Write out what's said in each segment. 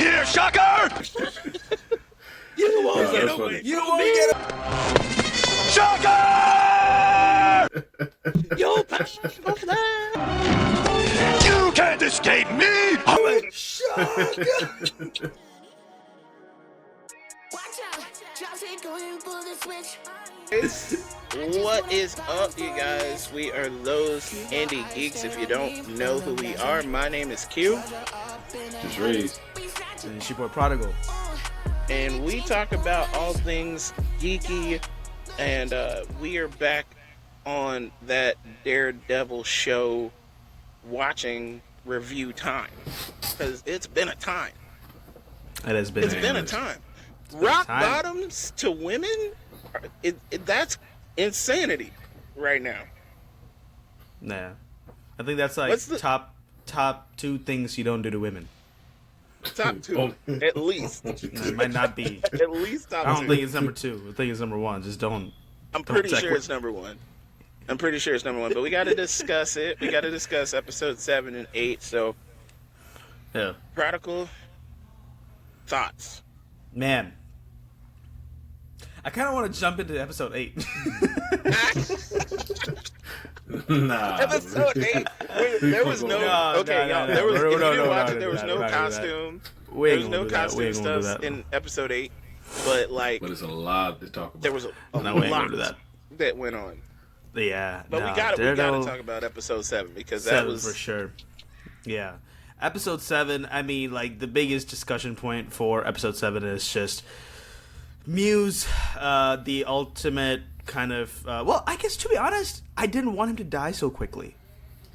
here, shocker! You won't get away. You won't get away. Shocker! You'll pass over there. You can't escape me! Shocker! What is up, you guys? We are those Indiexgeekz. If you don't know who we are, my name is Q. Just raised. And it's your boy Prodigal. And we talk about all things geeky. And we are back on that Daredevil show watching review time. Because it's been a time. It has been. It's been a time. Rock bottoms to women, that's insanity right now. Nah. I think that's like What's the top two things you don't do to women. top two? At least. It might not be. At least top two. I don't think it's number two. I think it's number one. Just don't. I'm pretty sure it's number one. But we got to discuss it. We got to discuss episode 7 and 8. So, Yeah. Prodigal, thoughts? Man. I kind of want to jump into episode 8. Nah. Episode 8. There was no. There was no costume. There was no costume stuff in episode 8. But But it's a lot to talk about. there was a lot that went on. Yeah. But we gotta talk about episode 7 because that was for sure. Yeah. Episode 7, I mean, like, the biggest discussion point for episode 7 is just Muse, the ultimate kind of, well, I guess, to be honest, I didn't want him to die so quickly.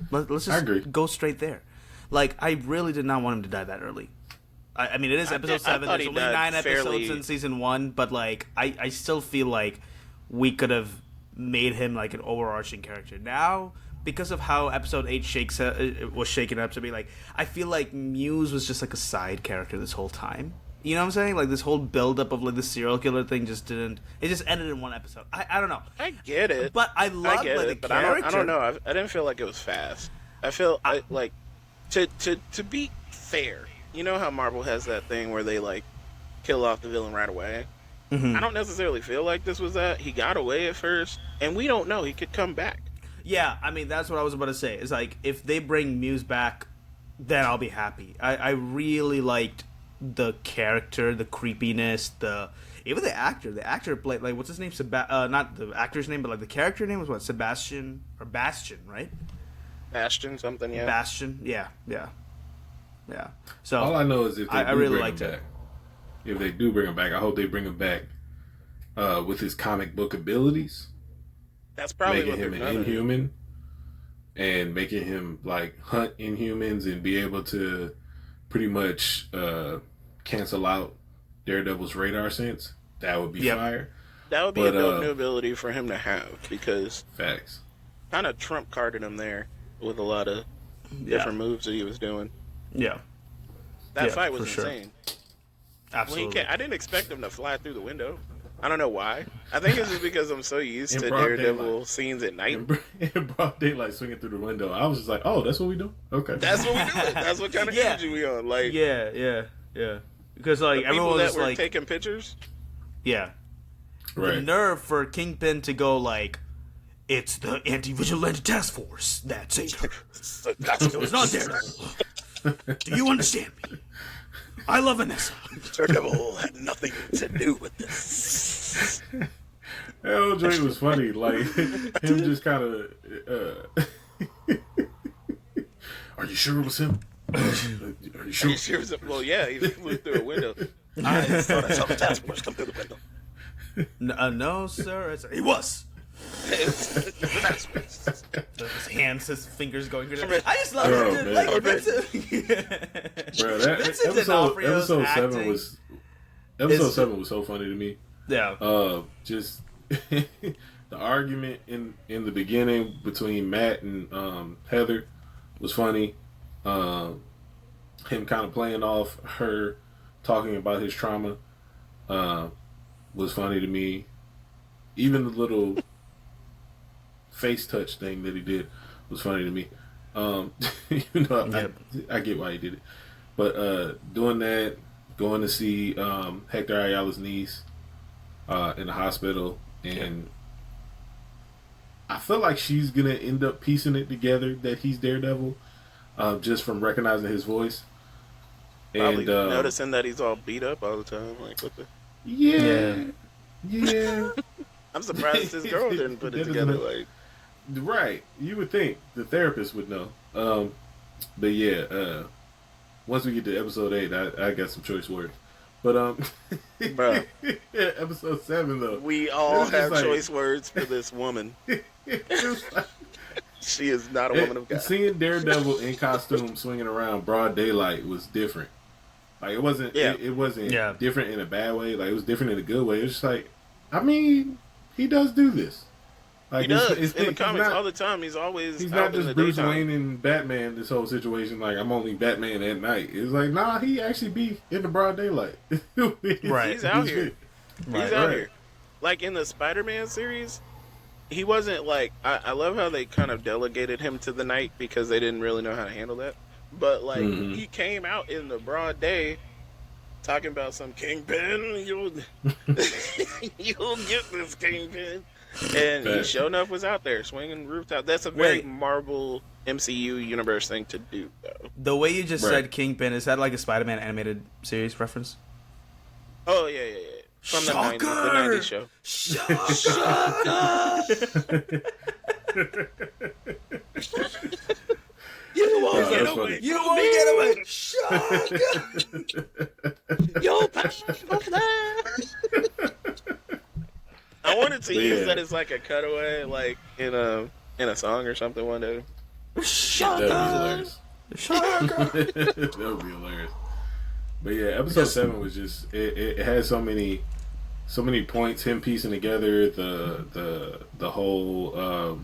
Let's just go straight there. Like, I really did not want him to die that early. I mean, it is episode 7, there's only 9 episodes in season 1, but, like, I still feel like we could have made him, like, an overarching character. Now, because of how episode 8 was shaken up to be, like, I feel like Muse was just like a side character this whole time. You know what I'm saying? Like, this whole build-up of, like, the serial killer thing just ended in one episode. I don't know. I get it. But I love the character. I don't know. I didn't feel like it was fast. I feel like, to be fair, you know how Marvel has that thing where they, like, kill off the villain right away? Mm-hmm. I don't necessarily feel like this was that. He got away at first, and we don't know. He could come back. Yeah, I mean, that's what I was about to say. It's like, if they bring Muse back, then I'll be happy. I really liked the character, the creepiness, even the actor. The actor played, like, what's his name? Not the actor's name, but, like, the character name was what? Sebastian, or Bastion, right? Bastion something, yeah. Bastion, yeah. So all I know is if they I really liked it. If they do bring him back, I hope they bring him back with his comic book abilities. That's probably making him an Inhuman and making him, like, hunt Inhumans and be able to pretty much cancel out Daredevil's radar sense. That would be fire. That would be a dope new ability for him to have because facts kind of trump carded him there with a lot of different moves that he was doing. Yeah, that fight was insane. Sure. Absolutely. I didn't expect him to fly through the window. I don't know why. I think it's just because I'm so used to Daredevil scenes at night. In broad daylight, swinging through the window. I was just like, "Oh, that's what we do." Okay, that's what we do. That's what kind of energy we on. Like, yeah. Because, like, everyone was were like taking pictures. Yeah, right. The nerve for Kingpin to go like, "It's the anti-vigilante task force that saved her. It was not Daredevil. Do you understand me? I love Vanessa. Daredevil had nothing to do with this." Hell, Jay was funny. Like, him just kind of. Are you sure it was him? Are you sure? It was him? Well, yeah, he flew through a window. I thought I saw the task force come through the window. No, sir. He was. His hands, his fingers going through there. I just love it. Man. Like, Bro, episode 7 was. Episode 7 was so funny to me. Yeah. Just the argument in the beginning between Matt and Heather was funny. Him kind of playing off her talking about his trauma was funny to me. Even the little face touch thing that he did was funny to me. Even though I get why he did it. But doing that, going to see Hector Ayala's niece in the hospital, and I feel like she's gonna end up piecing it together that he's Daredevil, just from recognizing his voice. Probably And noticing that he's all beat up all the time. Like, what the? Yeah. I'm surprised his girl didn't put it together. Like, right, you would think the therapist would know. But yeah, once we get to episode 8, I got some choice words. But bro, episode 7 though, we all have choice words for this woman. She is not a woman of God. Seeing Daredevil in costume swinging around broad daylight was different. Like it wasn't. Yeah. It wasn't different in a bad way. Like it was different in a good way. It was just like, I mean, he does do this. Like he does in the comics all the time. He's always he's out not just in the Bruce daytime. Wayne and Batman. This whole situation, like I'm only Batman at night. It's like nah, he actually be in the broad daylight. Right, he's out here. Right. He's out here. Like in the Spider-Man series, he wasn't like. I love how they kind of delegated him to the night because they didn't really know how to handle that. But like he came out in the broad day, talking about some Kingpin. You'll get this Kingpin. And he sure enough was out there swinging rooftop. That's a very Marvel MCU universe thing to do, though. The way you just said Kingpin, is that like a Spider-Man animated series reference? Oh, yeah. From the 90s show. You won't get away. You won't get away. Yo, I wanted to use that as like a cutaway, like in a song or something one day. That would be hilarious. That would be hilarious. But yeah, episode 7 was just it had so many points. Him piecing together the whole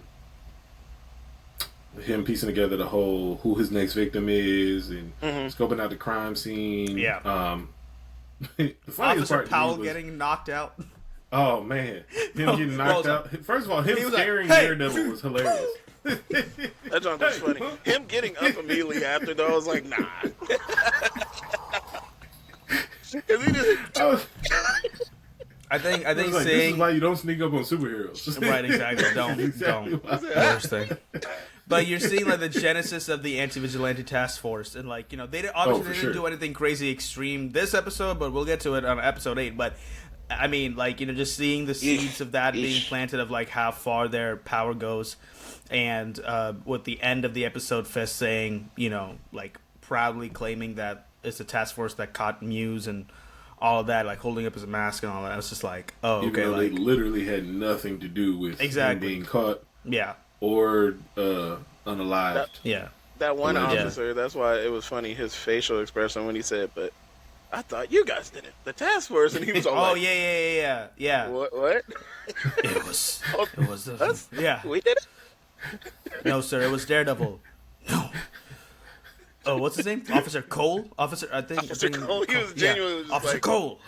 him piecing together the whole who his next victim is and scoping out the crime scene. Yeah. The funniest Officer part Powell was, getting knocked out. oh man, him getting knocked out. First of all, him scaring Daredevil was hilarious. That junk was funny. Him getting up immediately after though, I was like, nah. I think like, saying this is why you don't sneak up on superheroes. right, exactly. Don't. Worst thing. But you're seeing like the genesis of the anti-vigilante task force, and like they didn't do anything crazy extreme this episode, but we'll get to it on episode 8. But I mean, like just seeing the seeds of that being planted, of like how far their power goes, and with the end of the episode, Fisk saying, like proudly claiming that it's a task force that caught Muse and all of that, like holding up his mask and all that. It's just like, oh, Even okay, though like they literally had nothing to do with him being caught, or unalived. That one officer. That's why it was funny his facial expression when he said, "But I thought you guys did it, the task force," and he was all like, yeah. What? It was us? Yeah. We did it. No, sir, it was Daredevil. No. Oh, what's his name? Officer Cole? Officer Cole. He was genuinely just Officer like, Cole.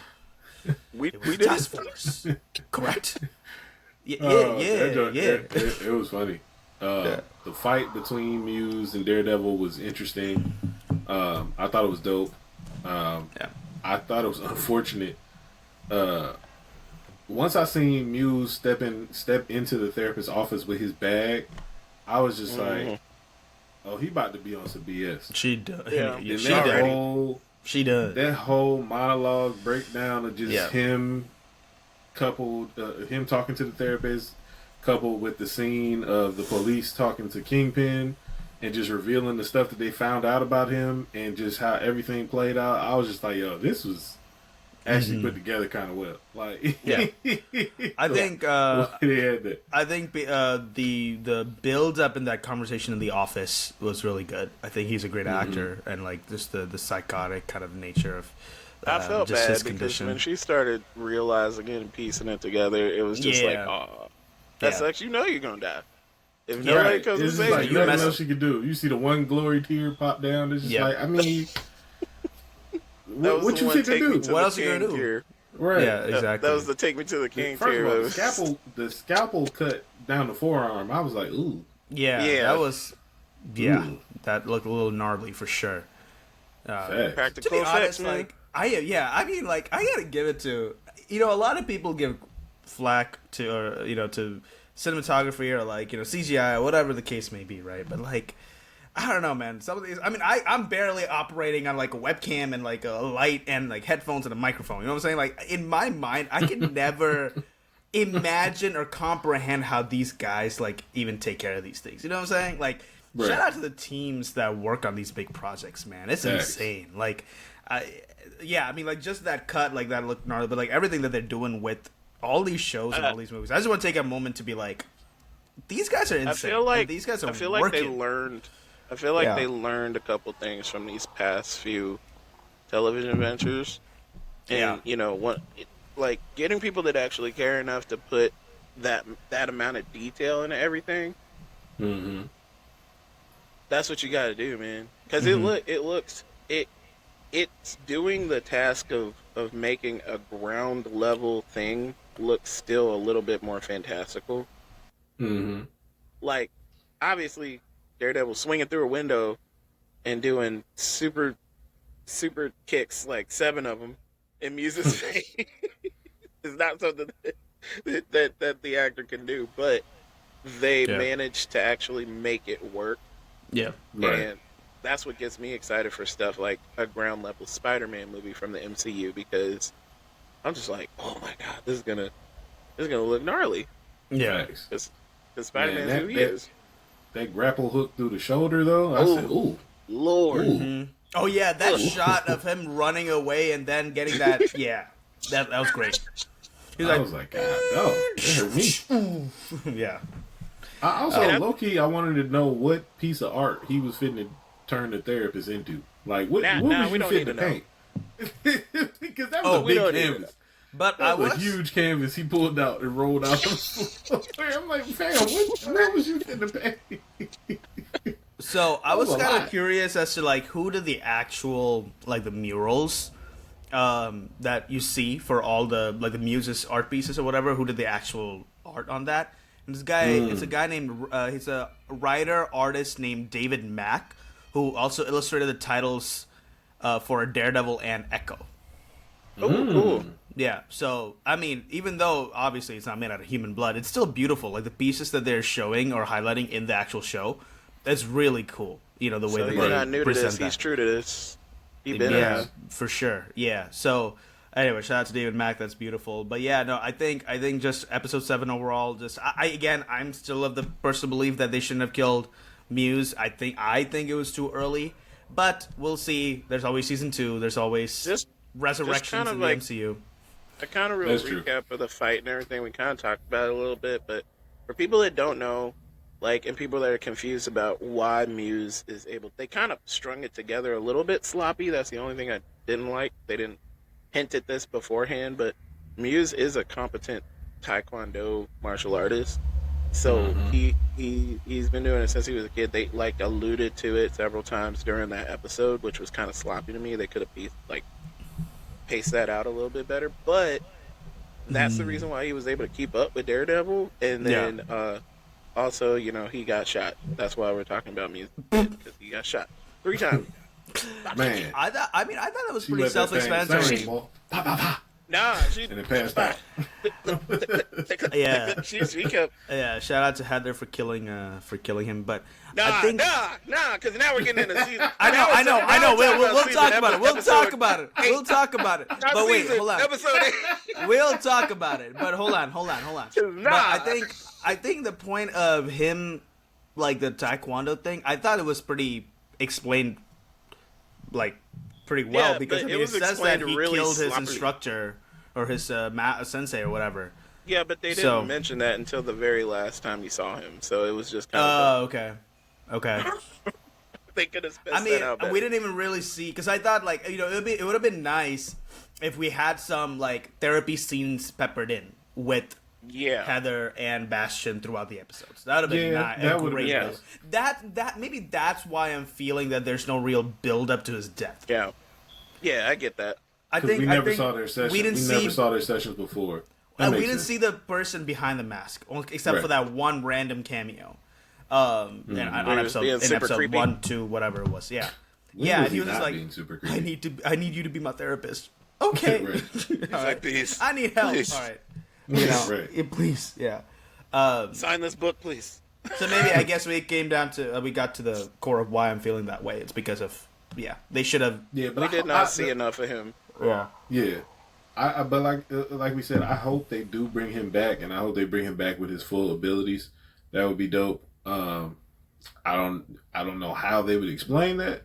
We did task it. force. Correct. Yeah. It was funny. The fight between Muse and Daredevil was interesting. I thought it was dope. I thought it was unfortunate. Once I seen Muse step into the therapist's office with his bag, I was just like, "Oh, he about to be on some BS." She does. Yeah. And she does. That whole monologue breakdown of just him coupled, him talking to the therapist, coupled with the scene of the police talking to Kingpin and just revealing the stuff that they found out about him and just how everything played out. I was just like, yo, this was actually put together kind of well. Like, I think they had that. I think the build up in that conversation in the office was really good. I think he's a great actor, and like just the psychotic kind of nature of I felt just bad his because condition. when she started realizing it and piecing it together, it was just like, oh, that sucks. You know you're gonna die. If nobody comes and saves like, you, nothing else she could do. You see the one glory tear pop down. It's just like, I mean, what you think to do? What else are you gonna do? Tier. Right. Yeah, exactly. That was the take me to the king First tier. of all, the scalpel cut down the forearm. I was like, ooh. Yeah. That was. Yeah, Ooh. that looked a little gnarly for sure. Facts. Practical To be effects, honest, man. like I mean, like, I gotta give it to, a lot of people give flack to, or, to cinematography or, like, CGI or whatever the case may be, right? But, like, I don't know, man. Some of these, I mean, I'm barely operating on, like, a webcam and, like, a light and, like, headphones and a microphone. You know what I'm saying? Like, in my mind, I can never imagine or comprehend how these guys, like, even take care of these things. You know what I'm saying? Like, right. Shout out to the teams that work on these big projects, man. It's insane. Like, I mean, like, just that cut, like, that looked gnarly, but, like, everything that they're doing with all these shows and all these movies. I just want to take a moment to be like, these guys are insane. These guys are they learned. I feel like they learned a couple things from these past few television ventures, and like getting people that actually care enough to put that amount of detail into everything. Mm-hmm. That's what you got to do, man. Because it's doing the task of making a ground level thing look still a little bit more fantastical. Mm-hmm. Like, obviously, Daredevil swinging through a window and doing super kicks, like 7 of them, in Muse's face is not something that the actor can do, but they managed to actually make it work. Yeah, right. And that's what gets me excited for stuff like a ground level Spider-Man movie from the MCU, because I'm just like, oh my god, this is gonna look gnarly. Yeah, because Spider-Man's who he is. That grapple hook through the shoulder, though, I said, ooh. Lord. Ooh. Mm-hmm. Oh, yeah, that shot of him running away and then getting that, that was great. I was like, God, no, it hurt me. Yeah. I also, low-key, I wanted to know what piece of art he was fitting to turn the therapist into. Like, what was you fitting to paint? Because that was a big canvas. But that was a huge canvas he pulled out and rolled out. I'm like, fam, what was you fitting to paint? So I was kind of curious as to, like, who did the actual, like, the murals that you see for all the, like, the Muse's art pieces or whatever, who did the actual art on that? And this guy, it's a guy named, he's a writer, artist named David Mack, who also illustrated the titles for Daredevil and Echo. Oh, cool. Yeah, so, I mean, even though, obviously, it's not made out of human blood, it's still beautiful. Like, the pieces that they're showing or highlighting in the actual show, that's really cool. The way so that he's they not new to present this. that. He's true to this. Yeah, for sure. Yeah, so, anyway, shout out to David Mack. That's beautiful. But, yeah, no, I think just episode 7 overall, just, I'm still of the personal belief that they shouldn't have killed Muse. I think it was too early. But we'll see. There's always season 2. There's always resurrections in the MCU. A kind of real recap of the fight and everything. We kind of talked about it a little bit, but for people that don't know, like, and people that are confused about why Muse is able, they kind of strung it together a little bit sloppy. That's the only thing I didn't like. They didn't hint at this beforehand, but Muse is a competent Taekwondo martial artist. So he's been doing it since he was a kid. They, like, alluded to it several times during that episode, which was kind of sloppy to me. They could have pace that out a little bit better, but that's the reason why he was able to keep up with Daredevil. And then also, he got shot. That's why we're talking about music, because he got shot 3 times. Man, I thought it was pretty self-explanatory. Nah, she and it passed out. Yeah, she kept. Yeah, shout out to Heather for killing him, but Nah, I think because now we're getting into season. I know. We'll talk about it. We'll talk about it. But wait, hold on. We'll talk about it. But hold on. But I think the point of him, like, the Taekwondo thing, I thought it was pretty explained, like, pretty well, because it says that he really killed his instructor or his sensei or whatever. Yeah, but they didn't mention that until the very last time you saw him, so it was just kind of... Okay. They could have spelled that out better. We didn't even really see, because I thought, like, it would have been nice if we had some, like, therapy scenes peppered in with Heather and Bastion throughout the episodes. That would have been great. That maybe that's why I'm feeling that there's no real build up to his death. Yeah, I get that. We never saw their sessions. We never saw their sessions before. We didn't see the person behind the mask, except for that one random cameo. On episode 1, 2, whatever it was. Yeah. Yeah, was and he was just not like, being super creepy? I need you to be my therapist. Okay. Right. He's like, please. I need help. Please. All right. You know, Right. yeah, please. Yeah. Sign this book, please. So maybe I guess we came down to we got to the core of why I'm feeling that way. It's because of they should have. Yeah, but We did not see enough of him. Yeah. Yeah, but like we said, I hope they do bring him back, and I hope they bring him back with his full abilities. That would be dope. I don't know how they would explain that,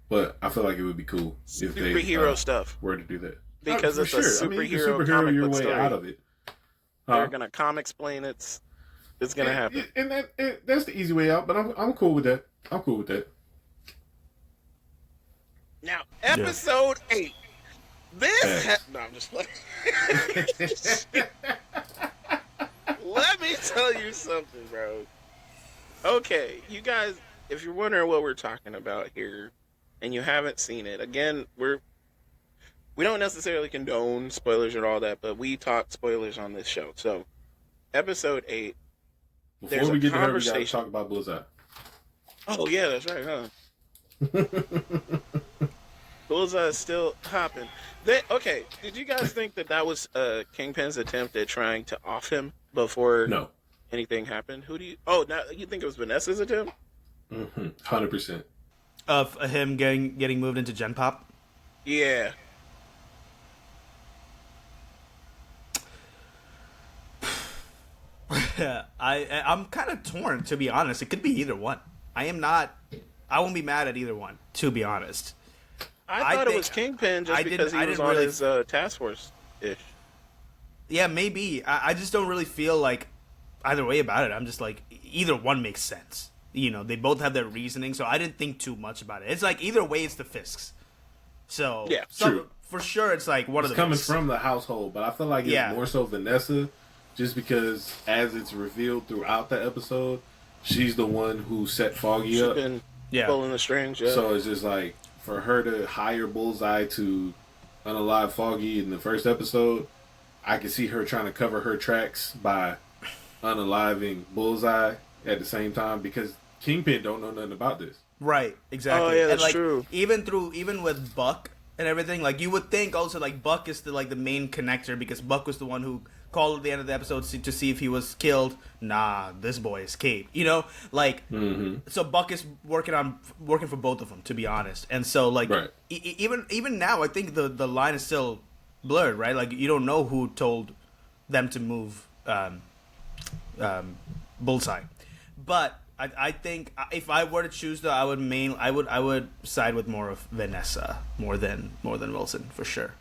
but I feel like it would be cool if they Superhero stuff. were to do that. Because For it's a sure. superhero, you can superhero comic your book way story. out of it. They're gonna explain it's gonna happen. And that's the easy way out. But I'm cool with that. I'm cool with that. Now, episode 8. No, I'm just playing. Let me tell you something, bro. Okay, you guys, if you're wondering what we're talking about here, and you haven't seen it, again, we don't necessarily condone spoilers and all that, but we talk spoilers on this show. So, episode 8. Before we get there, we gotta talk about Bullseye. Oh yeah, that's right, huh? Bullseye is still hopping. Okay, did you guys think that was Kingpin's attempt at trying to off him before anything happened? Who do you? Oh, now you think it was Vanessa's attempt? 100%. Of him getting moved into Gen Pop. Yeah. I'm kind of torn, to be honest. It could be either one. I won't be mad at either one, to be honest. I thought it was Kingpin just because he was on his task force-ish. Yeah, maybe. I just don't really feel like either way about it. I'm just like, either one makes sense. You know, they both have their reasoning, so I didn't think too much about it. It's like, either way, it's the Fisks. So, yeah, true. For sure, it's like one of the coming from the household, but I feel like it's more so Vanessa, just because as it's revealed throughout the episode, she's the one who set Foggy up. Been pulling the strings, yeah. So it's just like, for her to hire Bullseye to unalive Foggy in the first episode, I can see her trying to cover her tracks by unaliving Bullseye at the same time, because Kingpin don't know nothing about this. Right, exactly. Oh yeah, that's and, true. Even with Buck and everything, like, you would think also like Buck is the main connector, because Buck was the one who called at the end of the episode to see if he was killed. Nah, this boy escaped. You know, like, so Buck is working for both of them, to be honest. And so, like, even now, I think the line is still blurred, right? Like, you don't know who told them to move Bullseye. But I think if I were to choose, though, I would side with more of Vanessa more than Wilson, for sure.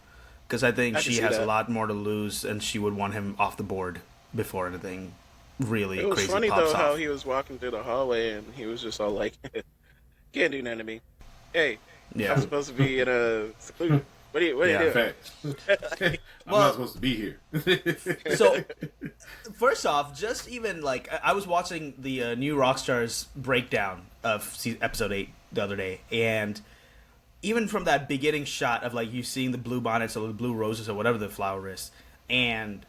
Because I think she has a lot more to lose, and she would want him off the board before anything really crazy pops off. It was funny, though, how he was walking through the hallway, and he was just all like, can't do nothing to me. Hey, I'm supposed to be in a seclusion. What do you do? Facts. I'm not supposed to be here. So, first off, just even, like, I was watching the new Rockstars breakdown of episode 8 the other day, and even from that beginning shot of, like, you seeing the blue bonnets or the blue roses or whatever the flower is, and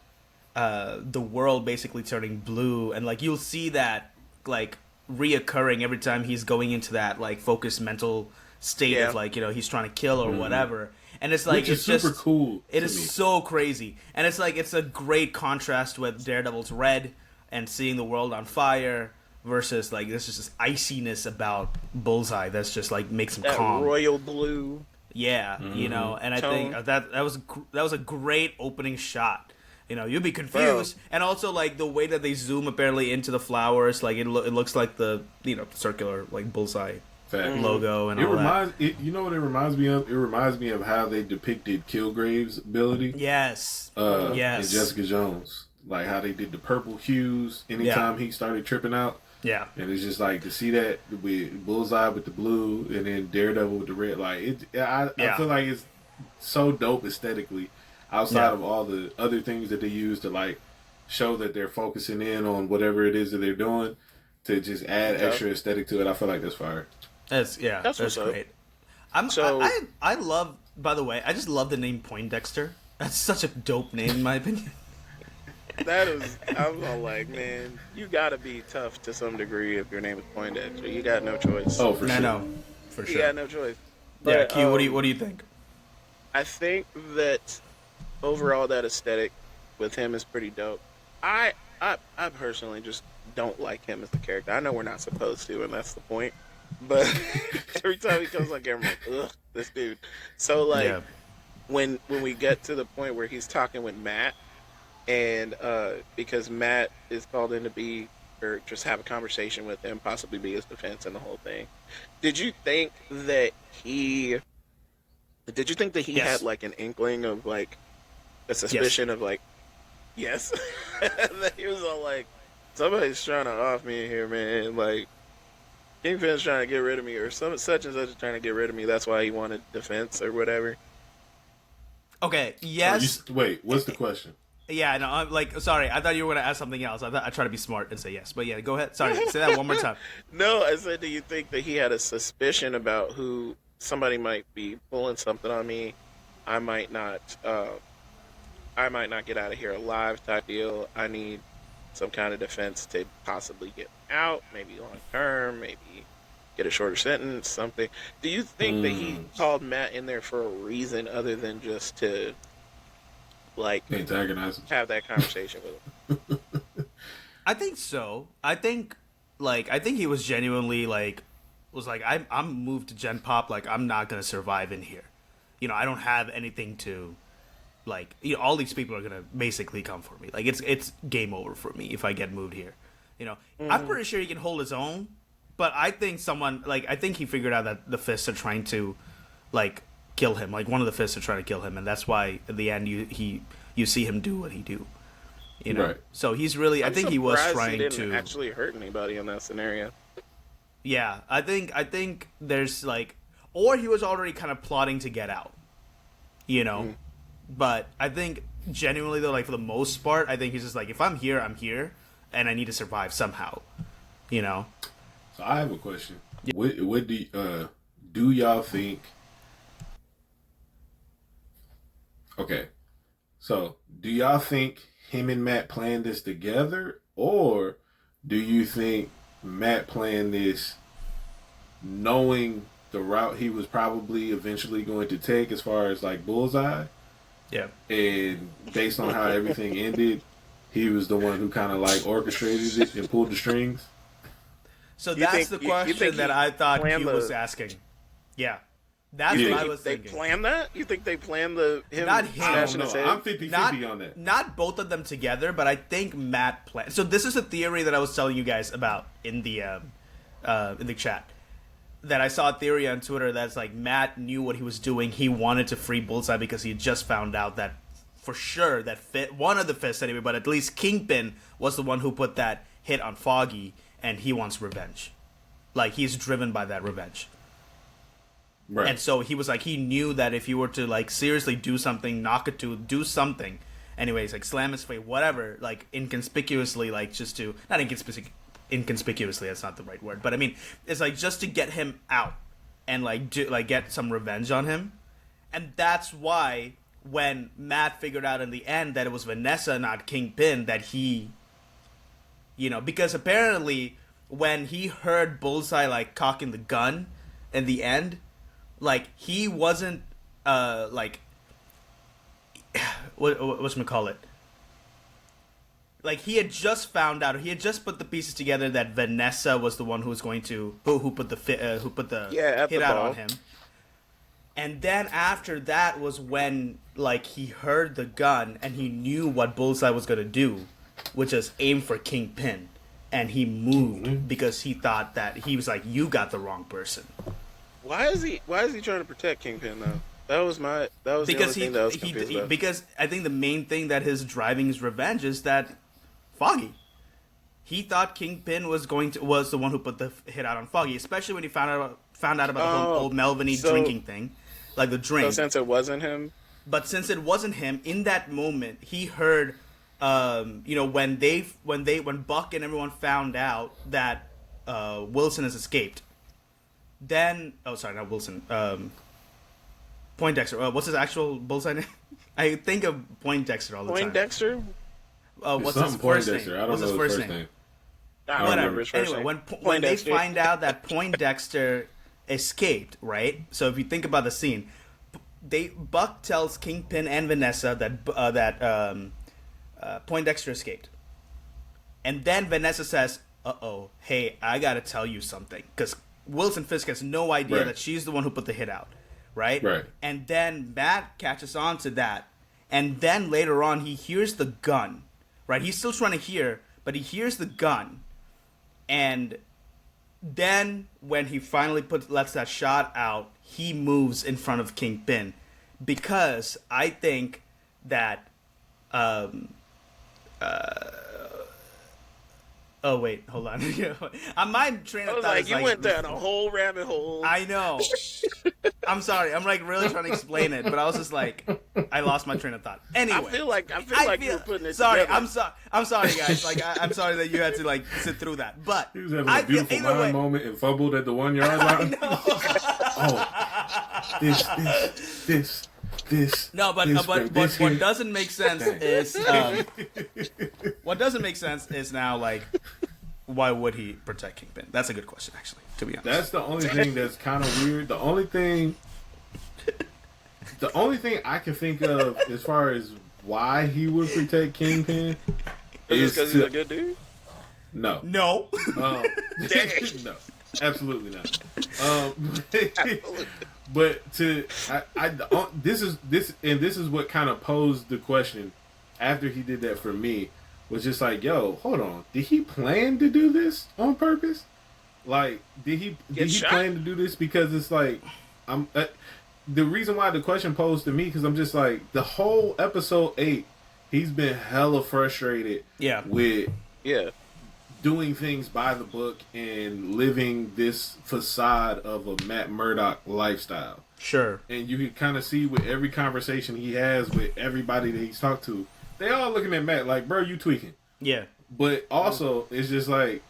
the world basically turning blue, and, like, you'll see that, like, reoccurring every time he's going into that, like, focused mental state of, like, you know, he's trying to kill or whatever. And it's like, it's super just cool. It is so crazy. And it's like, it's a great contrast with Daredevil's red and seeing the world on fire versus, like, there's just this iciness about Bullseye that's just, like, makes him calm. Royal blue. Yeah, you know, and I think that was a great opening shot. You know, you'd be confused. Bro. And also, like, the way that they zoom apparently into the flowers, like, it looks like the, you know, circular, like, Bullseye logo and all that. You know what it reminds me of? It reminds me of how they depicted Kilgrave's ability. Yes. In Jessica Jones. Like, how they did the purple hues anytime he started tripping out. Yeah. And it's just like, to see that with Bullseye with the blue and then Daredevil with the red, like, I feel like it's so dope aesthetically, outside of all the other things that they use to, like, show that they're focusing in on whatever it is that they're doing, to just add extra aesthetic to it. I feel like that's fire. That's great. I love, by the way, I just love the name Poindexter. That's such a dope name, in my opinion. I'm all like, man, you gotta be tough to some degree if your name is Poindexter. You got no choice. Oh, for sure. No, for sure. You got no choice. Yeah, But, Q, what do you think? I think that overall that aesthetic with him is pretty dope. I personally just don't like him as a character. I know we're not supposed to, and that's the point. But every time he comes on camera, I'm like, ugh, this dude. So like Yeah. when we get to the point where he's talking with Matt, and because Matt is called in to be or just have a conversation with him, possibly be his defense and the whole thing. Did you think that he Yes. had like an inkling of like a suspicion of like yes? That he was all like, somebody's trying to off me here, man. Like Kingpin's trying to get rid of me, or some such and such is trying to get rid of me. That's why he wanted defense or whatever. Okay, yes. Wait, what's the question? Yeah, no, I'm like, sorry, I thought you were going to ask something else. I tried to be smart and say yes. But yeah, go ahead. Sorry, say that one more time. No, I said, do you think that he had a suspicion about who somebody might be pulling something on me? I might not get out of here alive type deal. I need some kind of defense to possibly get out, maybe long term, maybe get a shorter sentence, something. Do you think that he called Matt in there for a reason other than just to like Antagonize him. have that conversation with him? I think so. I think he was genuinely was like, I'm moved to Gen Pop. Like, I'm not gonna survive in here. You know, I don't have anything to, like, you know, all these people are gonna basically come for me. Like, it's game over for me if I get moved here. You know, I'm pretty sure he can hold his own, but I think I think he figured out that the fists are trying to, like, kill him. Like, one of the fists are trying to kill him, and that's why at the end you see him do what he do. You know, Right. So he's really. I think he was surprised trying he didn't to actually hurt anybody in that scenario. Yeah, I think there's like, or he was already kind of plotting to get out, you know. But I think genuinely though, like for the most part, I think he's just like, if I'm here, I'm here, and I need to survive somehow, you know. So I have a question. What do y'all think? Okay, so do y'all think him and Matt planned this together, or do you think Matt planned this knowing the route he was probably eventually going to take as far as like Bullseye? Yeah. And based on how everything ended, he was the one who kind of like orchestrated it and pulled the strings. So You that's think- the you question think that he I thought planned Q was the- asking. Yeah, that's Yeah. what I was They thinking. planned that? You think they planned him Not him. I don't smashing his know. head? I'm 50-50 on that. Not both of them together, but I think Matt planned. So this is a theory that I was telling you guys about in the chat. That I saw a theory on Twitter that's like Matt knew what he was doing. He wanted to free Bullseye because he had just found out that for sure that one of the fists anyway, but at least Kingpin was the one who put that hit on Foggy, and he wants revenge. Like, he's driven by that revenge. Right. And so he was like, he knew that if he were to like seriously do something, knock it to do something, anyways, like slam his face, whatever, like inconspicuously, like just to not inconspicuously, that's not the right word, but I mean, it's like just to get him out and like do like get some revenge on him, and that's why when Matt figured out in the end that it was Vanessa, not Kingpin, that he, you know, because apparently when he heard Bullseye like cocking the gun in the end. Like, he wasn't, like, whatchamacallit? Like, he had just found out, he had just put the pieces together that Vanessa was the one who was going to, who put the hit out ball. on him. And then after that was when, like, he heard the gun and he knew what Bullseye was going to do, which is aim for Kingpin. And he moved because he thought that, he was like, you got the wrong person. Why is he trying to protect Kingpin though? That was the only thing that I was confused about. Because I think the main thing that is driving his revenge is that Foggy. He thought Kingpin was the one who put the hit out on Foggy, especially when he found out about the whole old Melvin drinking thing, like the drink. So since it wasn't him, but since it wasn't him, in that moment he heard, you know, when Buck and everyone found out that Wilson has escaped. Then, oh, sorry, not Wilson. Poindexter. What's his actual Bullseye name? I think of Poindexter all the time. Poindexter. What's his first name? I don't What's know his the first first name? name. I don't remember Whatever. his first Anyway, name. when they Poindexter. find out that Poindexter escaped, right? So if you think about the scene, Buck tells Kingpin and Vanessa that Poindexter escaped, and then Vanessa says, "Uh-oh, hey, I gotta tell you something," because Wilson Fisk has no idea that she's the one who put the hit out, right? Right. And then Matt catches on to that, and then later on he hears the gun, right? He's still trying to hear, but he hears the gun, and then when he finally lets that shot out, he moves in front of Kingpin, because I think that oh wait, hold on. My train of thought is you went down a whole rabbit hole. I know. I'm sorry. I'm like really trying to explain it, but I was just like, I lost my train of thought. Anyway, I feel like you were putting it sorry, together. I'm sorry, guys. Like, I'm sorry that you had to like sit through that. But He was having a beautiful mind moment and fumbled at the 1 yard line. This. No, but what doesn't make sense is what doesn't make sense is now like, why would he protect Kingpin? That's a good question, actually. To be honest, That's the only thing that's kind of weird. The only thing I can think of as far as why he would protect Kingpin is because he's a good dude. No, no. no, absolutely not. But this is what kind of posed the question after he did that for me, was just like, yo, hold on, did he plan to do this on purpose? Like, did he plan to do this because it's like, the reason why the question posed to me, because I'm just like, the whole episode 8, he's been hella frustrated with doing things by the book and living this facade of a Matt Murdock lifestyle. Sure. And you can kind of see with every conversation he has with everybody that he's talked to, they all looking at Matt like, bro, you tweaking. Yeah. But also, it's just like,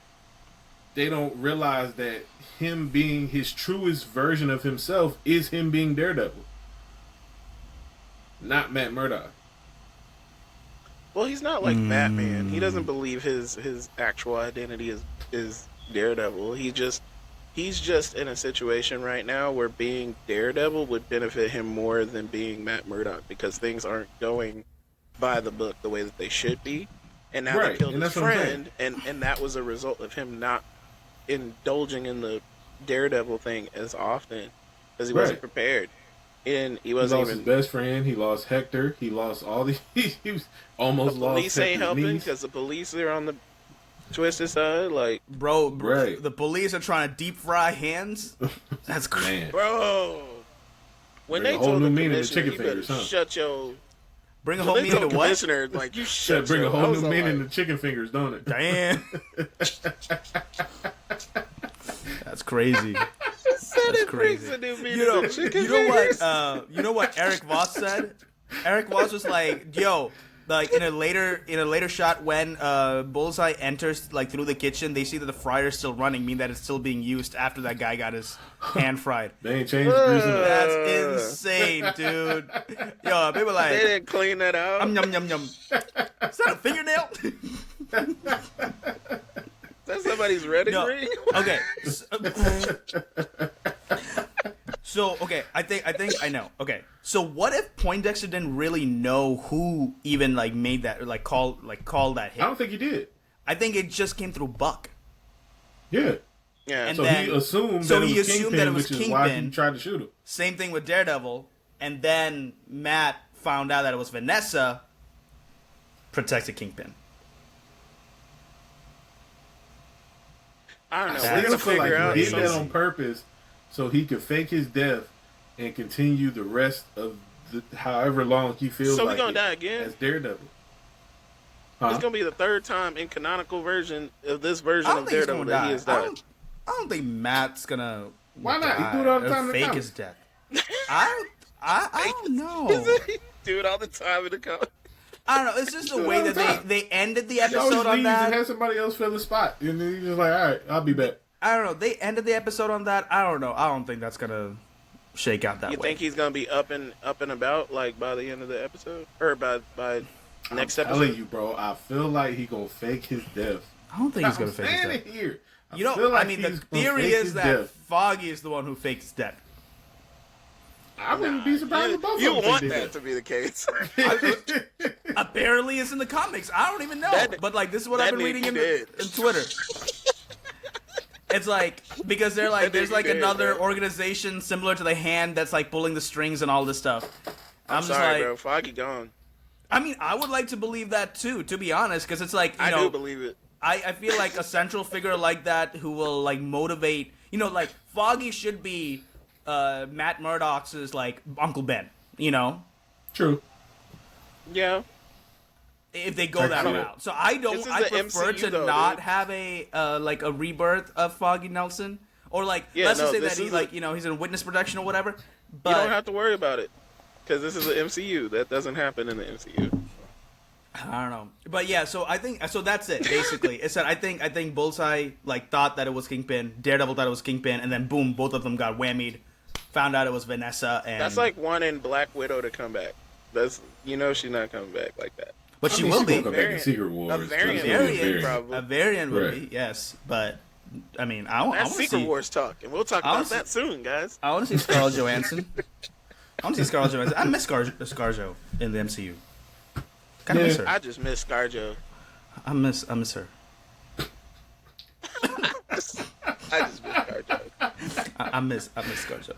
they don't realize that him being his truest version of himself is him being Daredevil, not Matt Murdock. Well, he's not like Batman. He doesn't believe his actual identity is Daredevil. He's just in a situation right now where being Daredevil would benefit him more than being Matt Murdock, because things aren't going by the book the way that they should be. And now they killed his friend, and that was a result of him not indulging in the Daredevil thing as often because he wasn't prepared. And he wasn't his best friend. He lost Hector. He lost all the. He was almost lost. The police ain't Hector's helping niece. because the police are on the twisted side. Like, bro, Right. the police are trying to deep fry hands. That's crazy, Man. bro. When Bring they a whole told new the meaning to commissioner, chicken you better fingers, huh? shut your. Bring a When whole they meaning told to the what? commissioner, like, you shut Bring a your. I whole was new all meaning like, to chicken fingers, don't it? Damn. That's crazy. That's crazy. You know what Eric Voss said? Eric Voss was like, yo, like in a later shot when Bullseye enters like through the kitchen, they see that the fryer's still running, meaning that it's still being used after that guy got his hand fried. They ain't changed the grease enough. That's insane, dude. Yo, people like, They didn't clean that out. yum yum yum. Is that a fingernail? That's somebody's Reddit No. ring. Okay. So okay, I think I know. Okay, so what if Poindexter didn't really know who even like made that, or like called that hit? I don't think he did. I think it just came through Buck. Yeah. Yeah. And So then- he assumed so that he it was assumed Kingpin, that it was which is why he Kingpin. tried to shoot him. Same thing with Daredevil, and then Matt found out that it was Vanessa. Protected Kingpin. I don't know. I We're still gonna feel figure like out he did that something. on purpose so he could fake his death and continue the rest of however long he feels So we like gonna it die again? as Daredevil. It's gonna be the third time in canonical version of this I version don't of think he's Daredevil gonna that he die. has died. I don't think Matt's gonna. Why not? He die do it all the or time in the Fake comics. his death. I don't know. Do it all the time in the comic. I don't know. It's just the Do it way all the that time. they ended the He always episode on leaves and that. has somebody else fill the spot, and then he's just like, "All right, I'll be back." I don't know. They ended the episode on that. I don't know. I don't think that's gonna shake out that You way. think he's gonna be up and about like by the end of the episode, or by next I'm telling episode? you, bro. I feel like he gonna fake his death. I don't think he's gonna I'm fake his saying death. it here. You know, feel like I mean, the he's gonna theory fake is his that death. Foggy is the one who faked his death. I wouldn't be surprised if both You of them want did that to be the case. Apparently, it's in the comics. I don't even know, but like this is what I've been reading in Twitter. It's like because they're like there's like another organization similar to the Hand that's like pulling the strings and all this stuff. I'm just sorry, like, bro. Foggy gone. I mean, I would like to believe that too, to be honest, because it's like I do believe it. I feel like a central figure like that who will like motivate. You know, like Foggy should be Matt Murdock's like Uncle Ben. You know. True. Yeah. If they go that route, so I prefer to not have a like a rebirth of Foggy Nelson, or like let's just say that he like he's in witness protection or whatever. But you don't have to worry about it because this is the MCU. That doesn't happen in the MCU. I don't know, but yeah. So I think that's it. Basically, it's that I think Bullseye like thought that it was Kingpin, Daredevil thought it was Kingpin, and then boom, both of them got whammied. Found out it was Vanessa, and that's like wanting Black Widow to come back. That's she's not coming back like that. But she will be. Come back in Secret Wars. A variant would right. be, yes. But I mean, I want to Secret see Wars talk, and we'll talk about that soon, guys. I want to see Scarlett Johansson. I want to see Scarlett Johansson. I miss ScarJo in the MCU. Kind of miss her. I just miss ScarJo. I miss her. I just miss ScarJo. I miss ScarJo.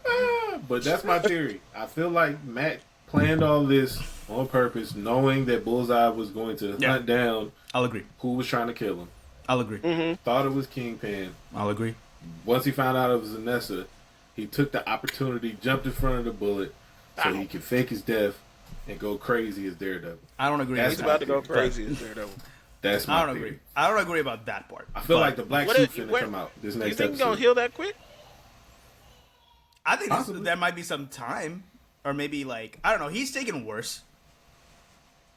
But that's my theory. I feel like Matt planned all this on purpose, knowing that Bullseye was going to hunt down. I'll agree. Who was trying to kill him? I'll agree. Mm-hmm. Thought it was Kingpin. I'll agree. Once he found out it was Vanessa, he took the opportunity, jumped in front of the bullet, so he could fake his death and go crazy as Daredevil. I don't agree. He's about to go crazy as Daredevil. That's my theory. Agree. I don't agree about that part. I feel like the black suit finna come out this next episode. You think he's gonna heal that quick? I think there might be some time, or maybe like I don't know. He's taken worse.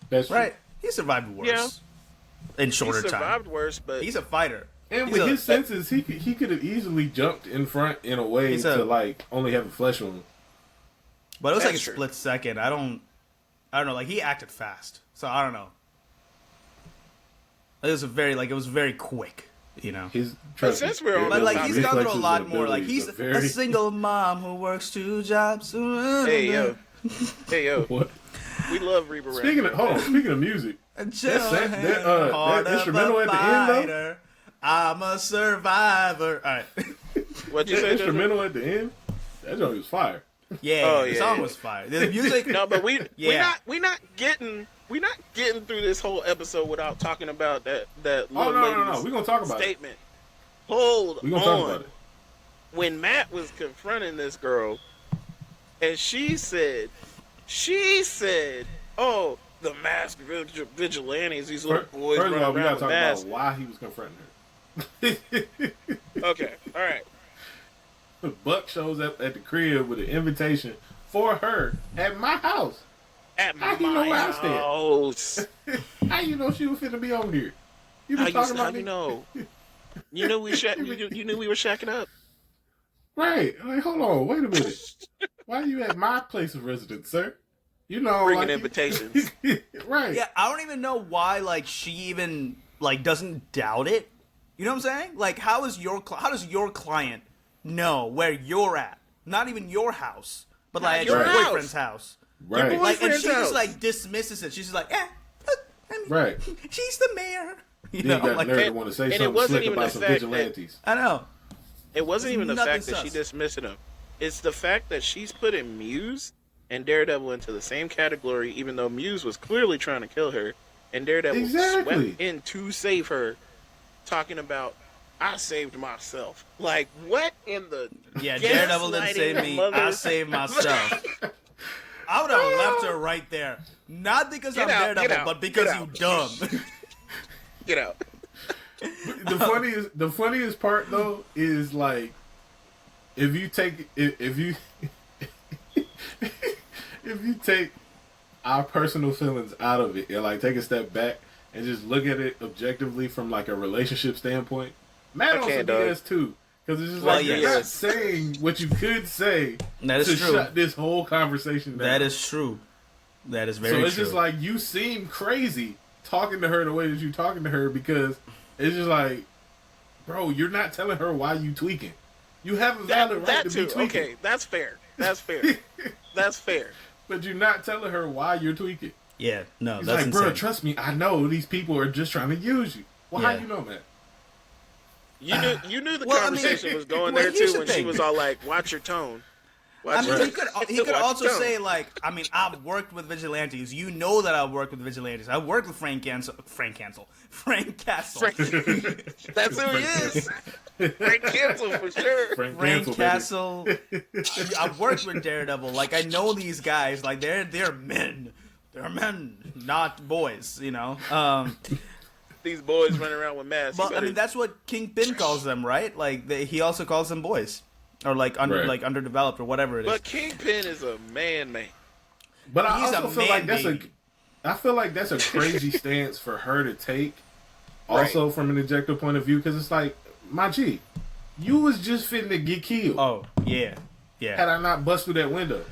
That's right. He survived worse in shorter time. He survived worse, but he's a fighter. And with his senses, he could have easily jumped in front in a way to like only have a flesh wound. But it was like a split second. I don't know. Like he acted fast, so I don't know. It was very quick, you know. Since we're on, but like he's gone through a lot more. Like he's a single mom who works 2 jobs. Hey yo. What? We love Reba. Speaking of music, that instrumental at the end though. I'm a survivor. All right. What you say? Instrumental at the end. That joint was fire. Yeah, the song was fire. The music. No, but we're not getting through this whole episode without talking about that little no. We're gonna talk about statement. We're gonna talk about it. When Matt was confronting this girl, and she said, "Oh, the masked vigilantes, these little boys running around with masks." We gotta talk about why he was confronting her. Okay, all right. Buck shows up at the crib with an invitation for her at my house. At my house. How you know she was finna be on here? You been talking about me? You know? You knew we were shacking up. Right. Like, hold on. Wait a minute. Why are you at my place of residence, sir? You know, bringing invitations. Right. Yeah, I don't even know why. Like, she even like doesn't doubt it. You know what I'm saying? Like, how does your client know where you're at? Not even your house, but like at your boyfriend's house. Right. Your like, and she house. just like dismisses it. She's just like, right. She's the mayor. You know, know, like, nerve to want to say something slick about some vigilantes. I know. It wasn't even the fact that she dismissed him. It's the fact that she's putting Muse and Daredevil into the same category, even though Muse was clearly trying to kill her, and Daredevil swept in to save her, talking about, I saved myself. Like, what in the... Yeah, Daredevil didn't save me. I saved myself. I would have left her right there. Not because I'm Daredevil, but because you dumb. Get out. The funniest part though is like if you take our personal feelings out of it and like take a step back and just look at it objectively from like a relationship standpoint, Matt on some BS too. Because it's just like you're not saying what you could say to shut this whole conversation down. That is true. That is very true. So it's just like you seem crazy talking to her the way that you're talking to her because it's just like Bro, you're not telling her why you tweaking. You have a valid right That to too. be tweaking. Okay, that's fair. That's fair. That's fair. But you're not telling her why you're tweaking. Yeah, no, He's that's like, insane. bro, trust me, I know these people are just trying to use you. Well, how Yeah. you know that? You knew the Well, I mean, conversation was going well, there here's too the when she thing. was all like, "Watch your tone." I mean, he could Watch also your tone. say, like, I mean, I've worked with vigilantes. You know that I've worked with vigilantes. I've worked with Frank Castle. Frank, Frank that's who he is. Frank Cancel for sure. Frank Frank Castle, baby. Castle. I've worked with Daredevil. Like, I know these guys. Like, they're men. They're men, not boys, you know? These boys running around with masks. But, I mean, that's what Kingpin calls them, right? Like, he also calls them boys. Or, like, Right. underdeveloped or whatever it is. But Kingpin is a man. But I He's a also feel man like baby. I feel like that's a crazy stance for her to take. Also, from an objective point of view, because it's like, my G, you was just fitting to get killed. Oh, yeah. Had Yeah. I not bust through that window.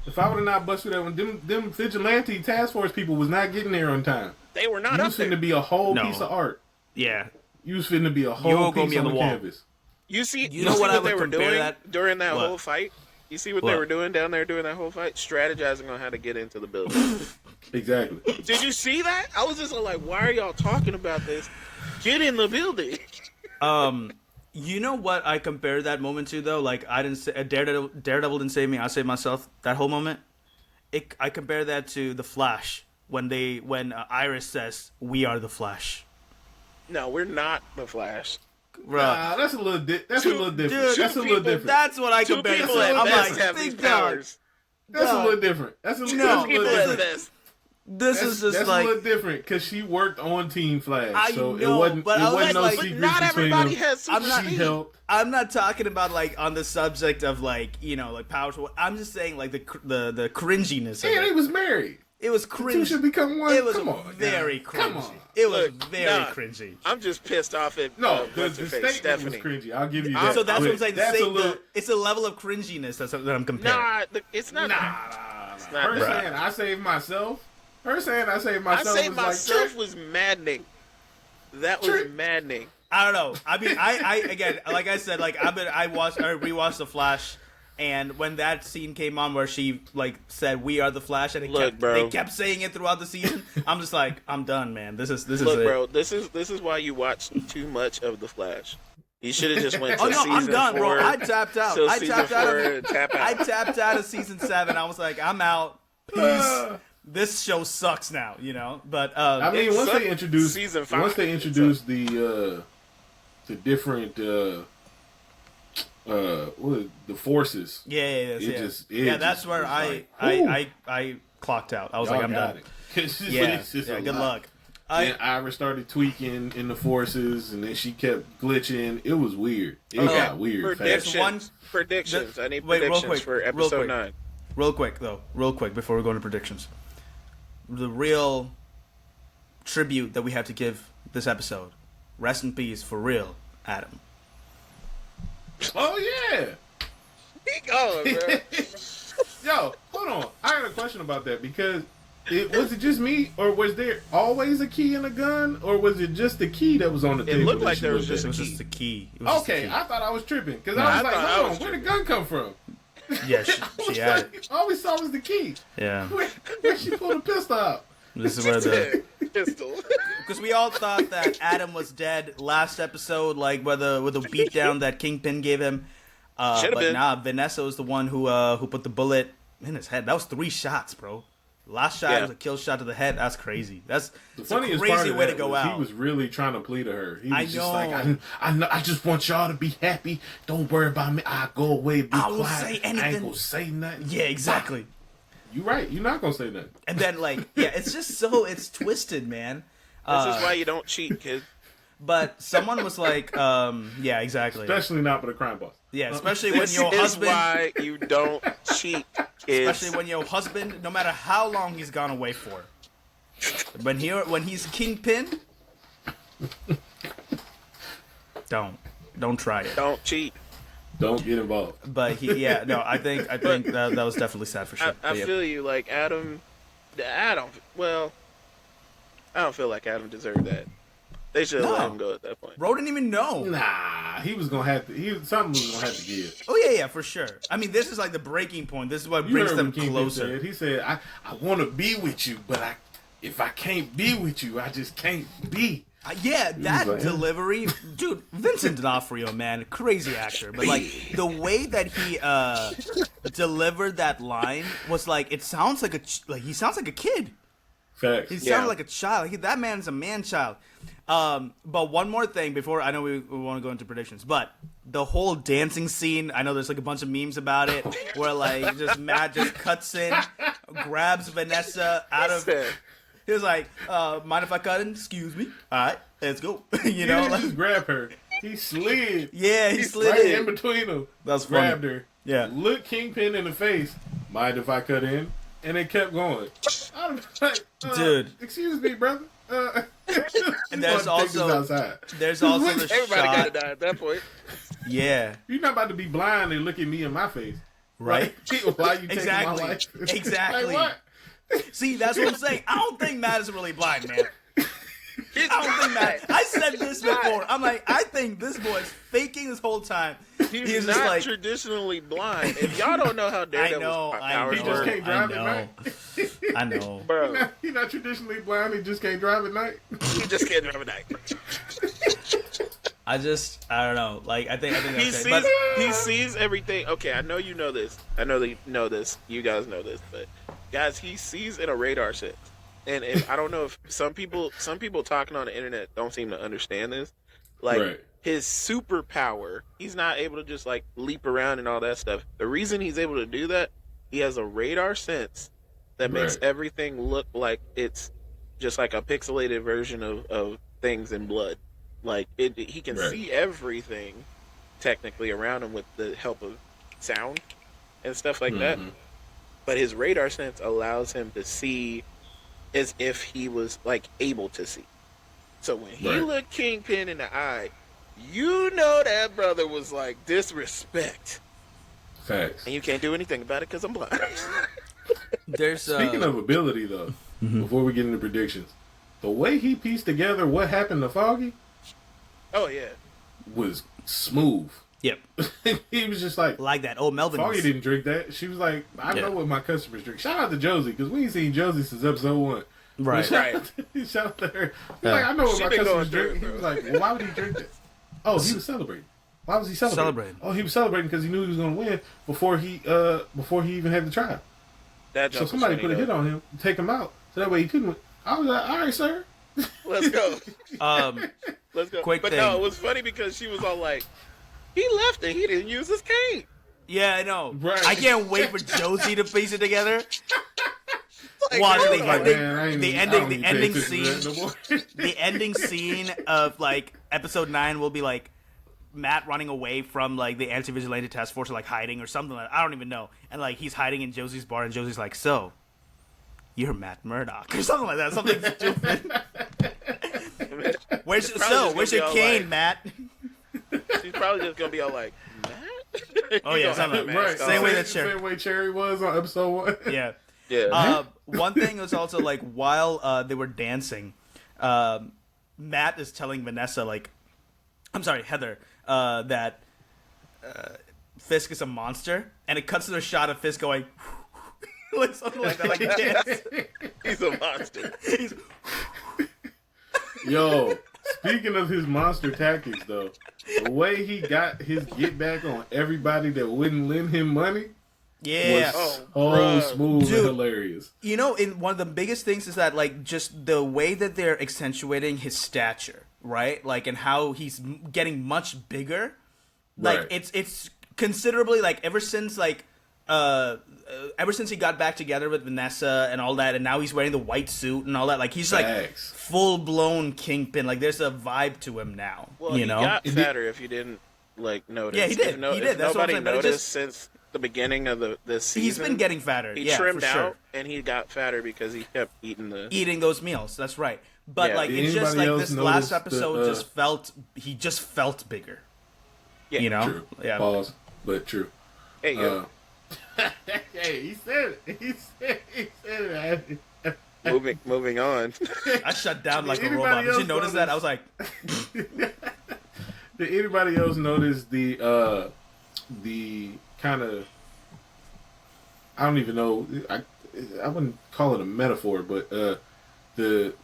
If I would have not bust through that window, them vigilante task force people was not getting there on time. They were not You up was finna there. be a whole No. piece of art. Yeah. You was finna be a You whole won't go piece me on on the the wall. canvas. You see, You know see what I they would were compare doing that- during that What? whole fight? You see what What? they were doing down there during that whole fight? Strategizing on how to get into the building. Exactly. Did you see that? I was just like, why are y'all talking about this? Get in the building. You know what I compared that moment to though? Like I didn't say Daredevil didn't save me, I saved myself. That whole moment, I compare that to the Flash when Iris says, "We are the Flash." No, we're not the Flash. Bruh. That's a little different. Dude, That's a little different. That's what I Two compared it people to. at I'm best like, have these big dog. powers. That's a little different. That's a No. little People different. at best. This is just that's like a little different because she worked on Team Flash, I so know, it wasn't. but It I was wasn't no like- But secrets not between everybody them. has super She speed. helped. I'm not talking about like on the subject of like, you know, like powers. I'm just saying like the cringiness of And he it. was married. It was The two cringy. should become one. It was Come on, very guys. cringy. Come on. It was Look, very nah. cringy. I'm just pissed off at No, the what's her face, statement Stephanie. was cringy. I'll give you that. So that's what I'm But saying. That's a little. It's a level of cringiness that I'm comparing. Nah, it's not. Nah. not Her that. saying I saved myself. Her saying I saved I myself. say was myself like, was maddening. That was Trick. maddening. I don't know. I mean, I again, like I said, like I rewatched The Flash, and when that scene came on where she like said "We are the Flash" and they kept saying it throughout the season, I'm just like, I'm done, man. This is Look, it. bro, this is why you watch too much of The Flash. You should have just went to Oh no, season I'm done, 4. bro. I tapped out. till I season tapped out. 4, tap out. I tapped out of season 7. I was like, I'm out. Peace. This show sucks now, you know. But I mean, It once sucked they introduced season 5. once they introduced the different the forces. yeah. That's where was I like, I clocked out. I was Y'all like, I'm got done. it. It's just- Yeah, it's just a good lot. luck. Then Iris started tweaking in the forces, and then she kept glitching. It was weird. It got weird. Predictions. Fast. Predictions. I need Wait, real predictions quick, for real episode quick. 9. Real quick before we go into predictions. The real tribute that we have to give this episode. Rest in peace, for real, Adam. Oh yeah. Keep going, bro. Yo, hold on. I got a question about that because was it just me, or was there always a key in a gun, or was it just the key that was on the table? looked that like she there was looked just at? It was just the key. It was just the Okay, key. I thought I was tripping because Nah, I was I like, thought I hold was on, where the tripping. gun come from? Yeah, she had it. All we saw was the key. Yeah. Where she pulled a pistol out? This is where the Pistol. because we all thought that Adam was dead last episode, like with the beatdown that Kingpin gave him. Should've But been. nah, Vanessa was the one who put the bullet in his head. That was 3 shots, bro. Last shot Yeah. was a kill shot to the head. That's crazy. That's The a funniest crazy part of way that to go was out. he was really trying to plead to her. He was I just know. like, I just want y'all to be happy. Don't worry about me. I'll go away, be I quiet. will say I ain't anything. gonna say nothing. Yeah, exactly. You right. You're not gonna say nothing. And then it's just so it's twisted, man. This is why you don't cheat, kid. But someone was like, yeah, exactly. Especially not with a crime boss. Yeah, especially when This your is husband, why you don't cheat, kids. especially when your husband, no matter how long he's gone away for, when he's Kingpin, don't try it. Don't cheat. Don't get involved. But I think that was definitely sad for sure. I But yeah. feel you. Like Adam. I don't feel like Adam deserved that. They should have let No. him go at that point. Bro didn't even know. Nah, he was gonna have to. Something was gonna have to give. Oh yeah, for sure. I mean, this is like the breaking point. This is what You brings heard them what Kingpin closer. said. He said, "I want to be with you, but if I can't be with you, I just can't be." Yeah, that like, delivery, dude. Vincent D'Onofrio, man, crazy actor. But like the way that he delivered that line was like, it sounds like he sounds like a kid. Facts. He sounded like a child. That man's a man child. But one more thing before I know we want to go into predictions, but the whole dancing scene, I know there's like a bunch of memes about it where like just Matt just cuts in, grabs Vanessa out of. He was like, mind if I cut in? Excuse me. All right, let's go. He didn't just grab her. He slid. Yeah, he slid right in. in between them. That's funny. Grabbed her. Yeah. Looked Kingpin in the face. Mind if I cut in? And it kept going. I was like, dude. Excuse me, brother. And there's also the Everybody shot. gotta die at that point. Yeah. You're not about to be blind and look at me in my face. Right? Like, why you taking my Exactly. life? Exactly. Like, what? See, that's what I'm saying. I don't think Matt is really blind, man. I don't think Matt. I said this before. I'm like, I think this boy's faking this whole time. He's just not like, traditionally blind. If y'all don't know how Daredevil's powers He just work, can't drive at night. I know. bro, He's not traditionally blind. He just can't drive at night. he just can't drive at night. I don't know. Like, I think He that's sees, it. But he sees everything. Okay, I know you know this. I know that you know this. You guys know this, but guys, he sees in a radar set. And I don't know if some people talking on the internet don't seem to understand this. Like Right. his superpower, he's not able to just like leap around and all that stuff. The reason he's able to do that, he has a radar sense that makes Right. everything look like it's just like a pixelated version of things in blood. Like he can Right. see everything technically around him with the help of sound and stuff like that. But his radar sense allows him to see as if he was like able to see. So when he Right. looked Kingpin in the eye, you know that brother was like disrespect, Facts. and you can't do anything about it because I'm blind. there's Speaking of ability, though, before we get into predictions, the way he pieced together what happened to Foggy Oh yeah, was smooth. yep, He was just like, like that. Oh, Melvin. Foggy didn't drink that. She was like, I Yeah. know what my customers drink. Shout out to Josie, because we ain't seen Josie since episode 1. Right. Shout out to her. He's like, I know what She my been customers going drink. through He it, was like, well, why would he drink that? Oh, he was celebrating. Why was he celebrating? Celebrating. Oh, he was celebrating because he knew he was going to win before he even had the trial. that So jump somebody was put a funny, hit on him, to take him out, so that way he couldn't win. I was like, all right, sir. though. Let's go, let's go. Quick but thing. no, it was funny because she was all like, he left it. He didn't use his cane. Yeah, I know. Right. I can't wait for Josie to piece it together. Like, Watch no, the no, ending. The ending The scene. The ending scene of like episode 9 will be like Matt running away from like the anti-vigilante task force, or like hiding or something like that. I don't even know. And like he's hiding in Josie's bar, and Josie's like, "So, you're Matt Murdock," or something like that. Something stupid. Where's your all cane, like- Matt? She's probably just gonna be all like, Matt? Oh, yeah, something like Right. Same way that Cherry. Same way Cherry was on episode 1. Yeah. Yeah. One thing was also like while they were dancing, Matt is telling Vanessa, like, I'm sorry, Heather, that Fisk is a monster, and it cuts to the shot of Fisk going like something like that, like a dance. He's a monster. He's, Yo, speaking of his monster tactics, though, the way he got his get back on everybody that wouldn't lend him money yeah. was Oh, so bruh. smooth Dude. and hilarious. You know, in one of the biggest things is that like just the way that they're accentuating his stature, right? Like, and how he's getting much bigger. Like Right. it's considerably like ever since he got back together with Vanessa and all that, and now he's wearing the white suit and all that. Like he's like Facts. full blown Kingpin. Like there's a vibe to him now. Well, you he know, got fatter if you didn't like notice. Yeah, he did. If He did. That's what I'm nobody saying, but it noticed just- since the beginning of this season. he's been getting fatter. He Yeah, trimmed for out sure. and he got fatter because he kept eating Those meals. That's right. But Yeah. like Did it's just anybody like else this last notice episode the, just felt bigger. Yeah, You know, True. yeah. Pause, but true. Hey, yo. Hey, he said it. He said it. moving on. I shut down like a Anybody robot. Did you else notice that? I was like, Did anybody else notice the kind of, I don't even know, I wouldn't call it a metaphor, but the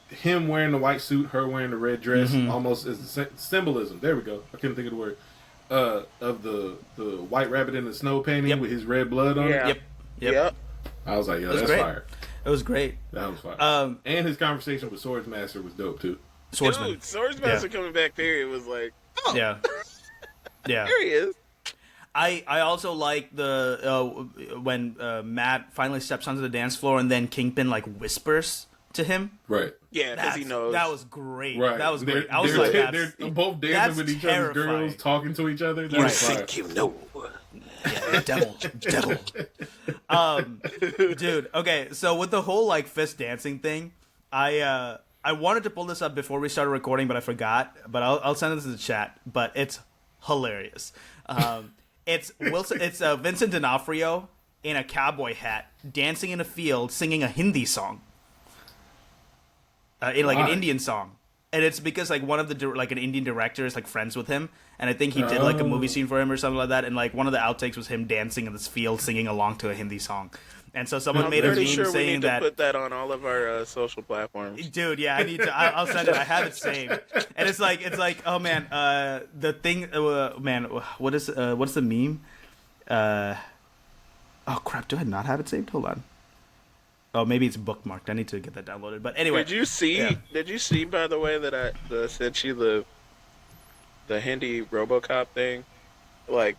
him wearing the white suit, her wearing the red dress, almost as the symbolism. There we go. I couldn't think of the word. Of the white rabbit in the snow painting with his red blood on it. Yep. I was like, yo, that's great. fire. It was great. That was fire. And his conversation with Swordsmaster was dope too. Swordsman. Dude, Swordsmaster coming back period was like, oh, Yeah. there he is. I also like the when Matt finally steps onto the dance floor and then Kingpin like whispers to him. Right. Yeah, because he knows. That was great. Right. That was great. They're, I was they're, like, they're both dancing with each other's girls, talking to each other. That was fire. you know. Yeah, devil. Dude. Okay, so with the whole like fist dancing thing, I wanted to pull this up before we started recording, but I forgot. But I'll send this to the chat. But it's hilarious. It's Vincent D'Onofrio in a cowboy hat dancing in a field, singing a Hindi song, in like an Indian song. And it's because like one of the like an Indian director is like friends with him, and I think he did like a movie scene for him or something like that. And like one of the outtakes was him dancing in this field, singing along to a Hindi song. And so someone made a meme pretty sure we saying need that. to put that on all of our social platforms. Dude, yeah, I need to. I'll send it. I have it saved, and it's like, oh man, the thing, man, what's the meme? Oh crap, do I not have it saved? Hold on. Oh, maybe it's bookmarked. I need to get that downloaded. But anyway, Did you see? Yeah. Did you see? By the way, that I sent you the Hindi RoboCop thing? Like,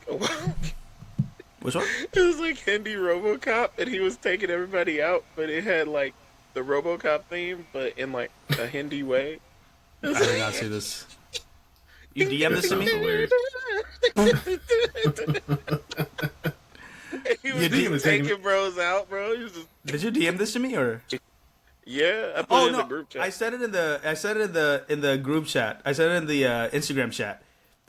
which one? it was like Hindi RoboCop, and he was taking everybody out, but it had like the RoboCop theme, but in like a Hindi way. I did not see this. You DM this to me? Hilarious. He was just taking bros out, bro. He was just, Did you DM this to me or? yeah, I put it in the group chat. I said it in the group chat. I said it in the Instagram chat.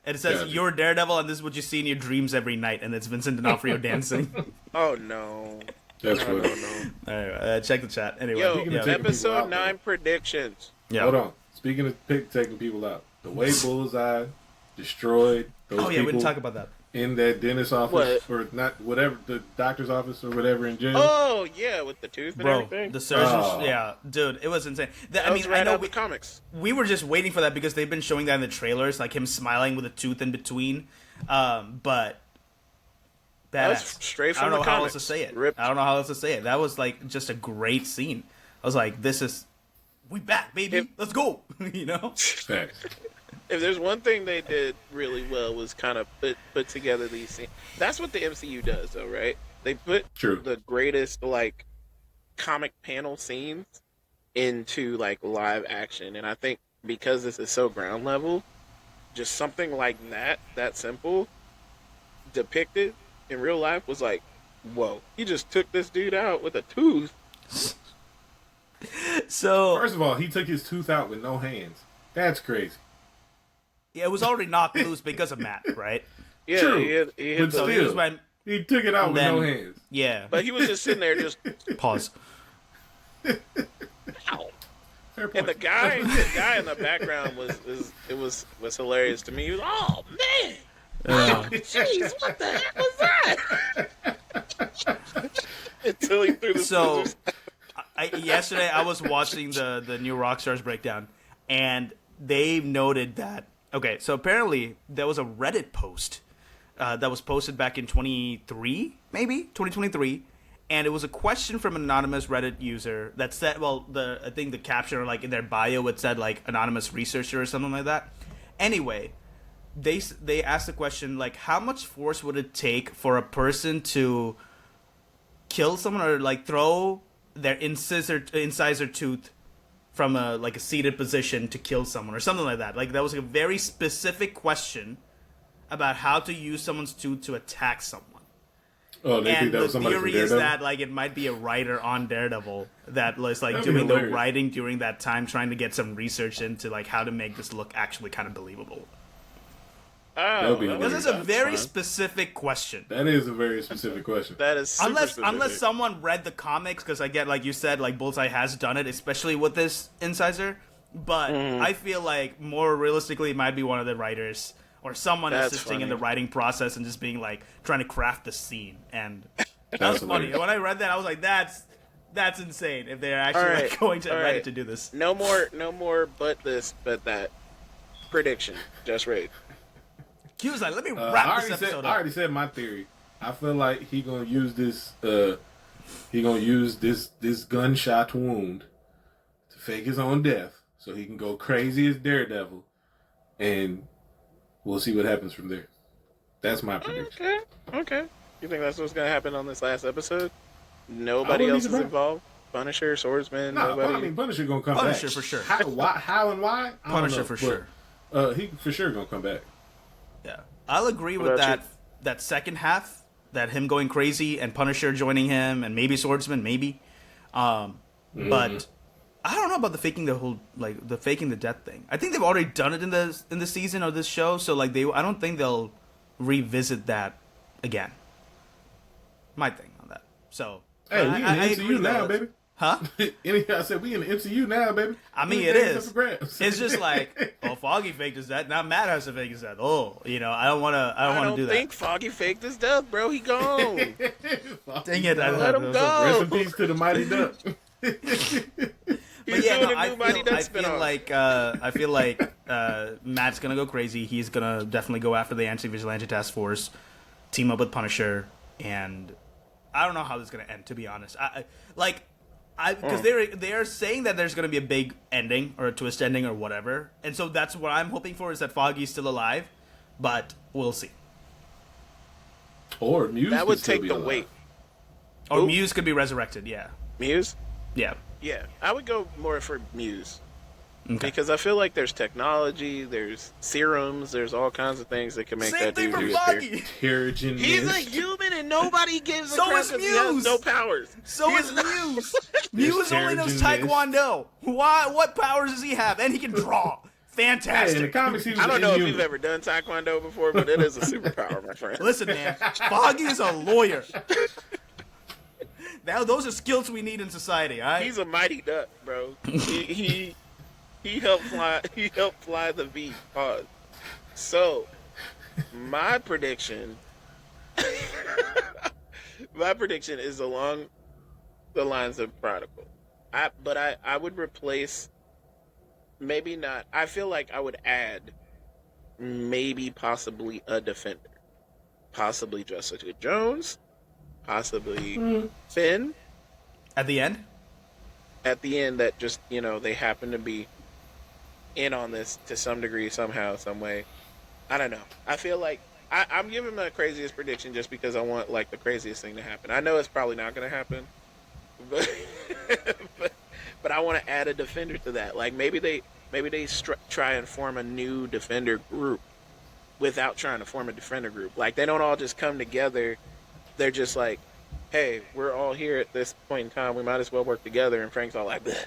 And it says, Yeah. "You're Daredevil, and this is what you see in your dreams every night." And it's Vincent D'Onofrio dancing. Oh no. That's funny. No. Anyway, check the chat. Anyway, Yo, Speaking of taking people episode out, 9 predictions. yeah. Hold on. Speaking of taking people out, the way Bullseye destroyed those Oh yeah, we people didn't talk about that. in that dentist office, or not, whatever, the doctor's office or whatever in jail. Oh yeah, with the tooth and Bro, everything. the surgeons, Oh. yeah, dude, it was insane. That I was mean, right I know out the comics. we were just waiting for that because they've been showing that in the trailers, like him smiling with a tooth in between. But That was badass. straight I from don't know the how comics. else to say it. Ripped. I don't know how else to say it. That was like just a great scene. I was like, we back, baby. Let's go. You know? Facts. If there's one thing they did really well was kind of put together these scenes. That's what the MCU does, though, right? They put True. the greatest like comic panel scenes into like live action, and I think because this is so ground level, just something like that simple, depicted in real life was like, whoa! He just took this dude out with a tooth. So First of all, he took his tooth out with no hands. That's crazy. yeah, it was already knocked loose because of Matt, right? Yeah, True. he hit But the, So he Still. was when He took it out with no then- hands. yeah. but he was just sitting there, just Pause. ow. Fair point. And the guy in the background was hilarious to me. He was, oh man, jeez, what the heck was that? Until he threw the So, scissors. yesterday I was watching the new Rockstars breakdown, and they noted that, okay, so apparently there was a Reddit post that was posted back in 2023, and it was a question from an anonymous Reddit user that said, well, I think the caption, or like in their bio, it said like anonymous researcher or something like that. Anyway, they asked the question like, how much force would it take for a person to kill someone or like throw their incisor tooth from a seated position to kill someone or something like that. Like that was a very specific question about how to use someone's tooth to attack someone. Oh, they think And that the was somebody from theory is Daredevil? that like it might be a writer on Daredevil that was like That'd be doing the hilarious. writing during that time, trying to get some research into like how to make this look actually kind of believable. Oh, be This is That's a very fun. specific question. That is a very specific question. That is super Unless specific. someone read the comics, because I get, like you said, like Bullseye has done it, especially with this incisor. But I feel like more realistically, it might be one of the writers or someone That's assisting funny. in the writing process and just being like trying to craft the scene. And that That's was funny. hilarious. When I read that, I was like, that's insane. If they're actually All right, like, going to all Reddit right. to do this. No more, but this, but that. Prediction. Just read. He was like, let me I wrap this already episode said. up. I already said my theory. I feel like he gonna use this. He gonna use this gunshot wound to fake his own death, so he can go crazy as Daredevil, and we'll see what happens from there. That's my prediction. Okay. You think that's what's gonna happen on this last episode? I Nobody wouldn't else be is surprised. involved. Punisher, Swordsman, No, nobody. I mean Punisher gonna come Punisher back for sure. How and why? I don't Punisher know, for but, sure. He for sure gonna come back. Yeah, I'll agree What with about that second half, that him going crazy and Punisher joining him and maybe Swordsman, maybe. But I don't know about the faking the death thing. I think they've already done it in the season or this show, so like I don't think they'll revisit that again. My thing on that. So Hey, we in the agree MCU now, though. baby. Huh? I said we in the MCU now, baby. I mean, it Anything is. up for grabs. It's just like, oh, Foggy faked his death. Now Matt has to fake his death. Oh, I don't want to. I don't I want to do don't think Foggy faked his death, bro. He gone. that. Dang it! Let him Rest go. in peace to the Mighty Duck. He's doing a new Mighty Duck I feel spinoff. like Matt's gonna go crazy. He's gonna definitely go after the anti-vigilante task force, team up with Punisher, and I don't know how this is gonna end. To be honest, because they're saying that there's gonna be a big ending or a twist ending or whatever, and so that's what I'm hoping for, is that Foggy's still alive, but we'll see. Or Muse That could would still take be the alive. weight. Or Who? Muse could be resurrected. Yeah, Muse? yeah. Yeah, I would go more for Muse. Okay. Because I feel like there's technology, there's serums, there's all kinds of things that can make Same that thing dude for disappear. Foggy. Terrigen He's a Mist. human and nobody gives a So crap is 'cause he has Muse. no powers. So is Muse. Muse only knows Terrigen Mist. Taekwondo. What powers does he have? And he can draw. Hey, in the Fantastic. comics, he was I don't know if inhuman. you've ever done Taekwondo before, but it is a superpower, my friend. Listen, man. Foggy is a lawyer. Now, those are skills we need in society, all right? He's a mighty duck, bro. He helped fly. He helped fly the V. Pause. So, my prediction. My prediction is along the lines of Prodigal. I would replace. Maybe not. I feel like I would add. Maybe possibly a defender. Possibly Jessica Jones. Possibly Finn. At the end? At the end, that just, they happen to be in on this to some degree, somehow, some way. I don't know. I feel like I'm giving my craziest prediction just because I want like the craziest thing to happen. I know it's probably not going to happen, but but I want to add a defender to that. Like maybe they try and form a new defender group without trying to form a defender group. Like they don't all just come together. They're just like, hey, we're all here at this point in time. We might as well work together. And Frank's all like, bleh.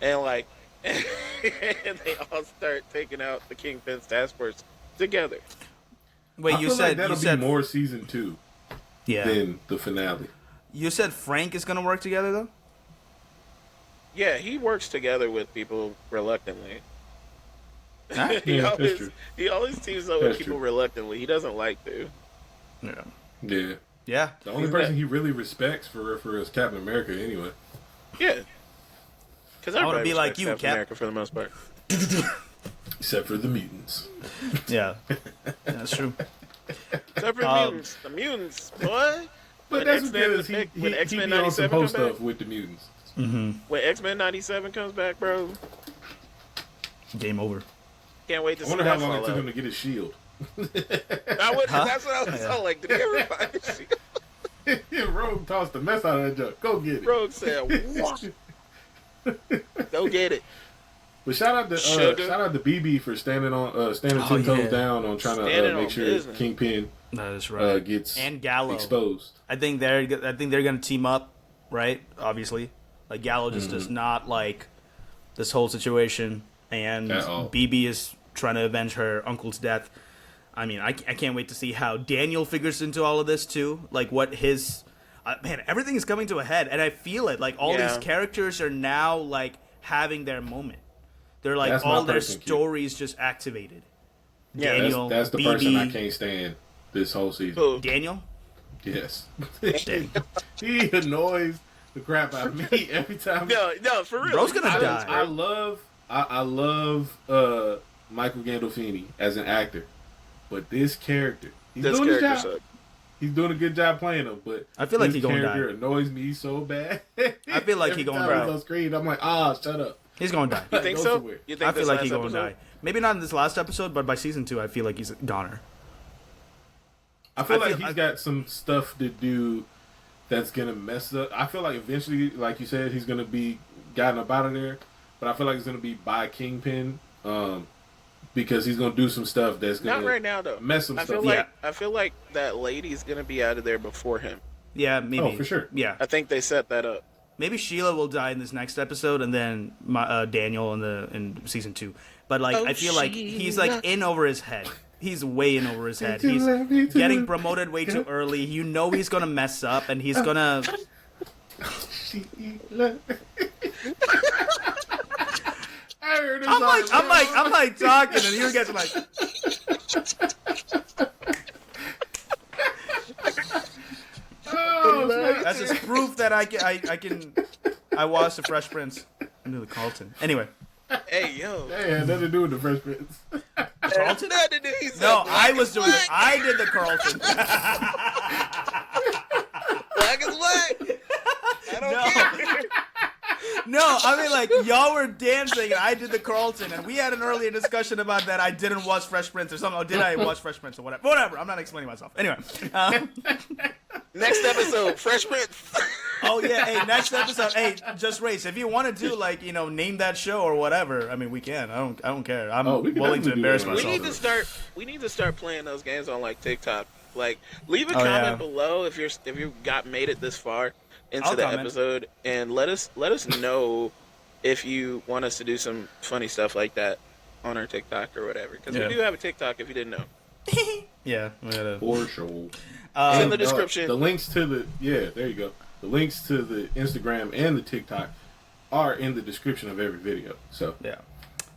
And like, and they all start taking out the Kingpin's task force together. Wait, I you feel said like that'll you said be more season 2 yeah. than the finale. You said Frank is gonna work together though? Yeah, he works together with people reluctantly. Huh? Yeah, that's true. He always teams up with That's people true. reluctantly. He doesn't like to. Yeah. Yeah. Yeah. The only person he really respects for is Captain America anyway. Yeah. Because I wanna everybody be like respects you, Captain Cap. America for the most part. Except for the mutants. Yeah. That's true. Except for the mutants, boy. But When that's X-Men- because he when be X-Men on some 97 come post back? stuff with the mutants. When X-Men 97 comes back, bro, Game over. can't wait to I see wonder how that long it fall took out. him to get his shield. That's what I was all like. Did he ever find this shit? Rogue tossed the mess out of that junk. Go get it. Rogue said, "What? Go get it." But shout out to Sugar. BB for standing 10 toes yeah. down on trying Standing to on make sure business. Kingpin That is right. gets And Gallo. exposed. I think they're gonna team up, right? Obviously, like Gallo just does not like this whole situation, and At all. BB is trying to avenge her uncle's death. I mean, I can't wait to see how Daniel figures into all of this too. Like what his man, everything is coming to a head, and I feel it. Like all these characters are now like having their moment. They're like That's all my their person, stories just activated. Yeah, Daniel, that's the BB, person I can't stand this whole season. Daniel. Yes. Dang. He annoys the crap out of me every time. No, for real. Bro's gonna die. I love Michael Gandolfini as an actor, but this character, he's doing his job. Sucked. He's doing a good job playing him, but I feel like he's gonna die. This character annoys me so bad. I feel like he's gonna Every time die. he's on screen, I'm like, shut up. He's gonna die. You think Go so? somewhere. You think I feel like he's last gonna episode? die. Maybe not in this last episode, but by season 2, I feel like he's a goner. I feel like feel- he's got some stuff to do that's gonna mess up. I feel like eventually, like you said, he's gonna be gotten up out of there. But I feel like it's gonna be by Kingpin, because he's gonna do some stuff that's gonna Not right now though. mess some I stuff feel up. like I feel like that lady's gonna be out of there before him. Yeah, maybe. Oh, for sure. Yeah, I think they set that up. maybe Sheila will die in this next episode, and then Daniel in season 2. But like, I feel like he's like in over his head. He's way in over his head. He's getting promoted way too early. You know he's gonna mess up, and he's gonna. I'm like talking, and you guys are like. That's just proof that I watched the Fresh Prince into the Carlton. Anyway, Hey yo. Hey, had nothing to do with the Fresh Prince. Carlton had to do. no, I was doing it. I did the Carlton. Black is black. I don't care. No, I mean like y'all were dancing and I did the Carlton, and we had an earlier discussion about that. I didn't watch Fresh Prince or something. Or did I watch Fresh Prince or whatever? Whatever. I'm not explaining myself. Anyway. Next episode, Fresh Prince. Oh yeah. Hey, next episode. Hey, Just Race. If you want to do like name that show or whatever, I mean we can. I don't care. I'm we can willing to definitely do embarrass that. myself. We need to start playing those games on like TikTok. Like, leave a Oh, yeah. comment below if you made it this far into I'll the comment. episode, and let us know if you want us to do some funny stuff like that on our TikTok or whatever. Because Yeah. we do have a TikTok if you didn't know. Yeah. We gotta, For sure. It's in the And, description. the links to the there you go. The links to the Instagram and the TikTok are in the description of every video. So yeah.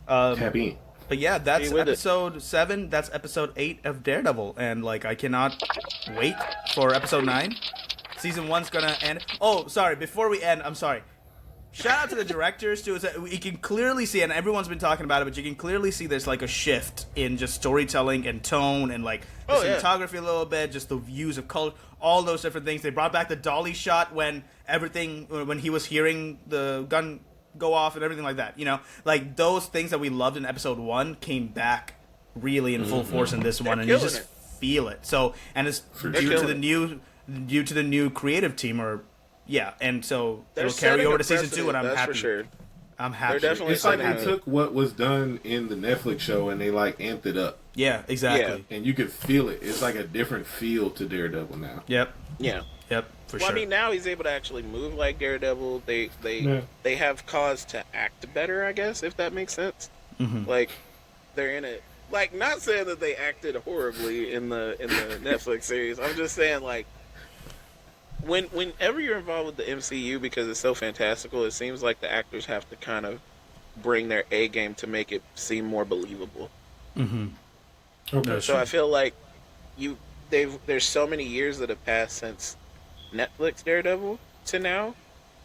tap in. But yeah, that's Be with it. episode 7. That's episode 8 of Daredevil, and like I cannot wait for episode 9. Season 1's gonna end. Oh, sorry. Before we end, I'm sorry. Shout out to the directors too. You can clearly see, and everyone's been talking about it, but you can clearly see there's like a shift in just storytelling and tone, and like the cinematography a little bit, just the views of color, all those different things. They brought back the dolly shot when he was hearing the gun go off and everything like that. Like those things that we loved in episode 1 came back really in full force in this one, and you killing just it. feel it. So, and it's due to the new creative team, and so They're it'll carry setting over a to season 2, and I'm precedent, that's happy. for sure. I'm happy. They're definitely It's like setting they a- took what was done in the Netflix show and they like amped it up, Yeah, exactly. and you could feel it. It's like a different feel to Daredevil now. Yep. Yeah. Yep. For Well, sure. I mean, now he's able to actually move like Daredevil. They have cause to act better, I guess, if that makes sense. Mm-hmm. Like, they're in it. Like, not saying that they acted horribly in the Netflix series. I'm just saying, like, whenever you're involved with the MCU, because it's so fantastical, it seems like the actors have to kind of bring their A game to make it seem more believable. Mm-hmm. Okay. So I feel like there's so many years that have passed since Netflix Daredevil to now.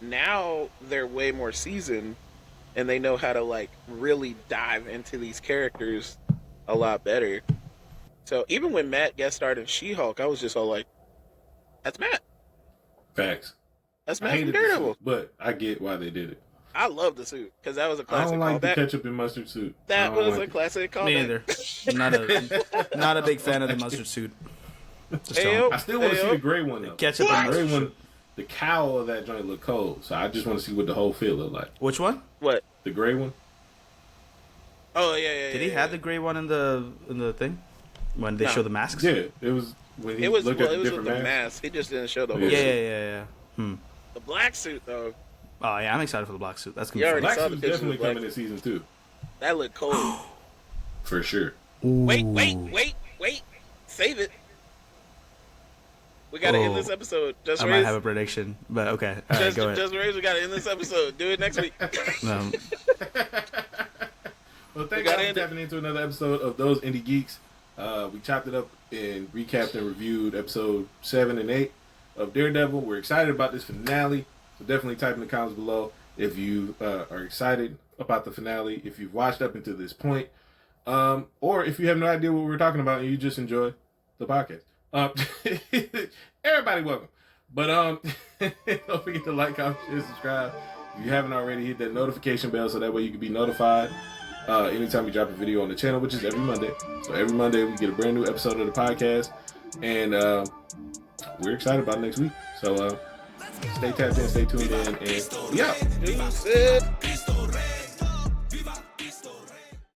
Now they're way more seasoned, and they know how to like really dive into these characters a lot better. So even when Matt guest starred in She-Hulk, I was just all like, "That's Matt. Facts. That's I Matt from hated the Daredevil." suit, but I get why they did it. I love the suit because that was a I classic don't like the callback. ketchup and mustard suit. I That don't was like a it. classic callback. Me neither. Not a big fan of the mustard suit. Just Hey, don't. I still want to see Ayo. the gray one though. Ketchup The and gray mustard. one, the cowl of that joint look cold. So I just want to see what the whole feel look like. Which one? What? The gray one. Oh yeah. Did he have the gray one in the thing when they No. show the masks? Yeah, it was when he It was looked well, at it the was with different the masks. mask. He just didn't show the whole Yeah. Yeah. suit. The black suit though, Oh yeah, I'm excited for the black suit. That's gonna You be already fun. Black saw the suit's picture definitely of Black coming in season 2 that looked cold. for sure. Wait. save it. We gotta end this episode. Just I might have a prediction, but okay. All right, go ahead. Just Raise, we gotta end this episode. Do it next week. No. Well, thank you for tapping into another episode of Those Indie Geeks. We chopped it up and recapped and reviewed episode 7 and 8 of Daredevil. We're excited about this finale, so definitely type in the comments below if you are excited about the finale, if you've watched up until this point, or if you have no idea what we're talking about and you just enjoy the podcast. Everybody welcome. But don't forget to like, comment, share, subscribe. If you haven't already, hit that notification bell so that way you can be notified anytime we drop a video on the channel, which is every Monday. So every Monday we get a brand new episode of the podcast, and we're excited about next week. So stay tapped in, stay tuned in, and we out. Peace.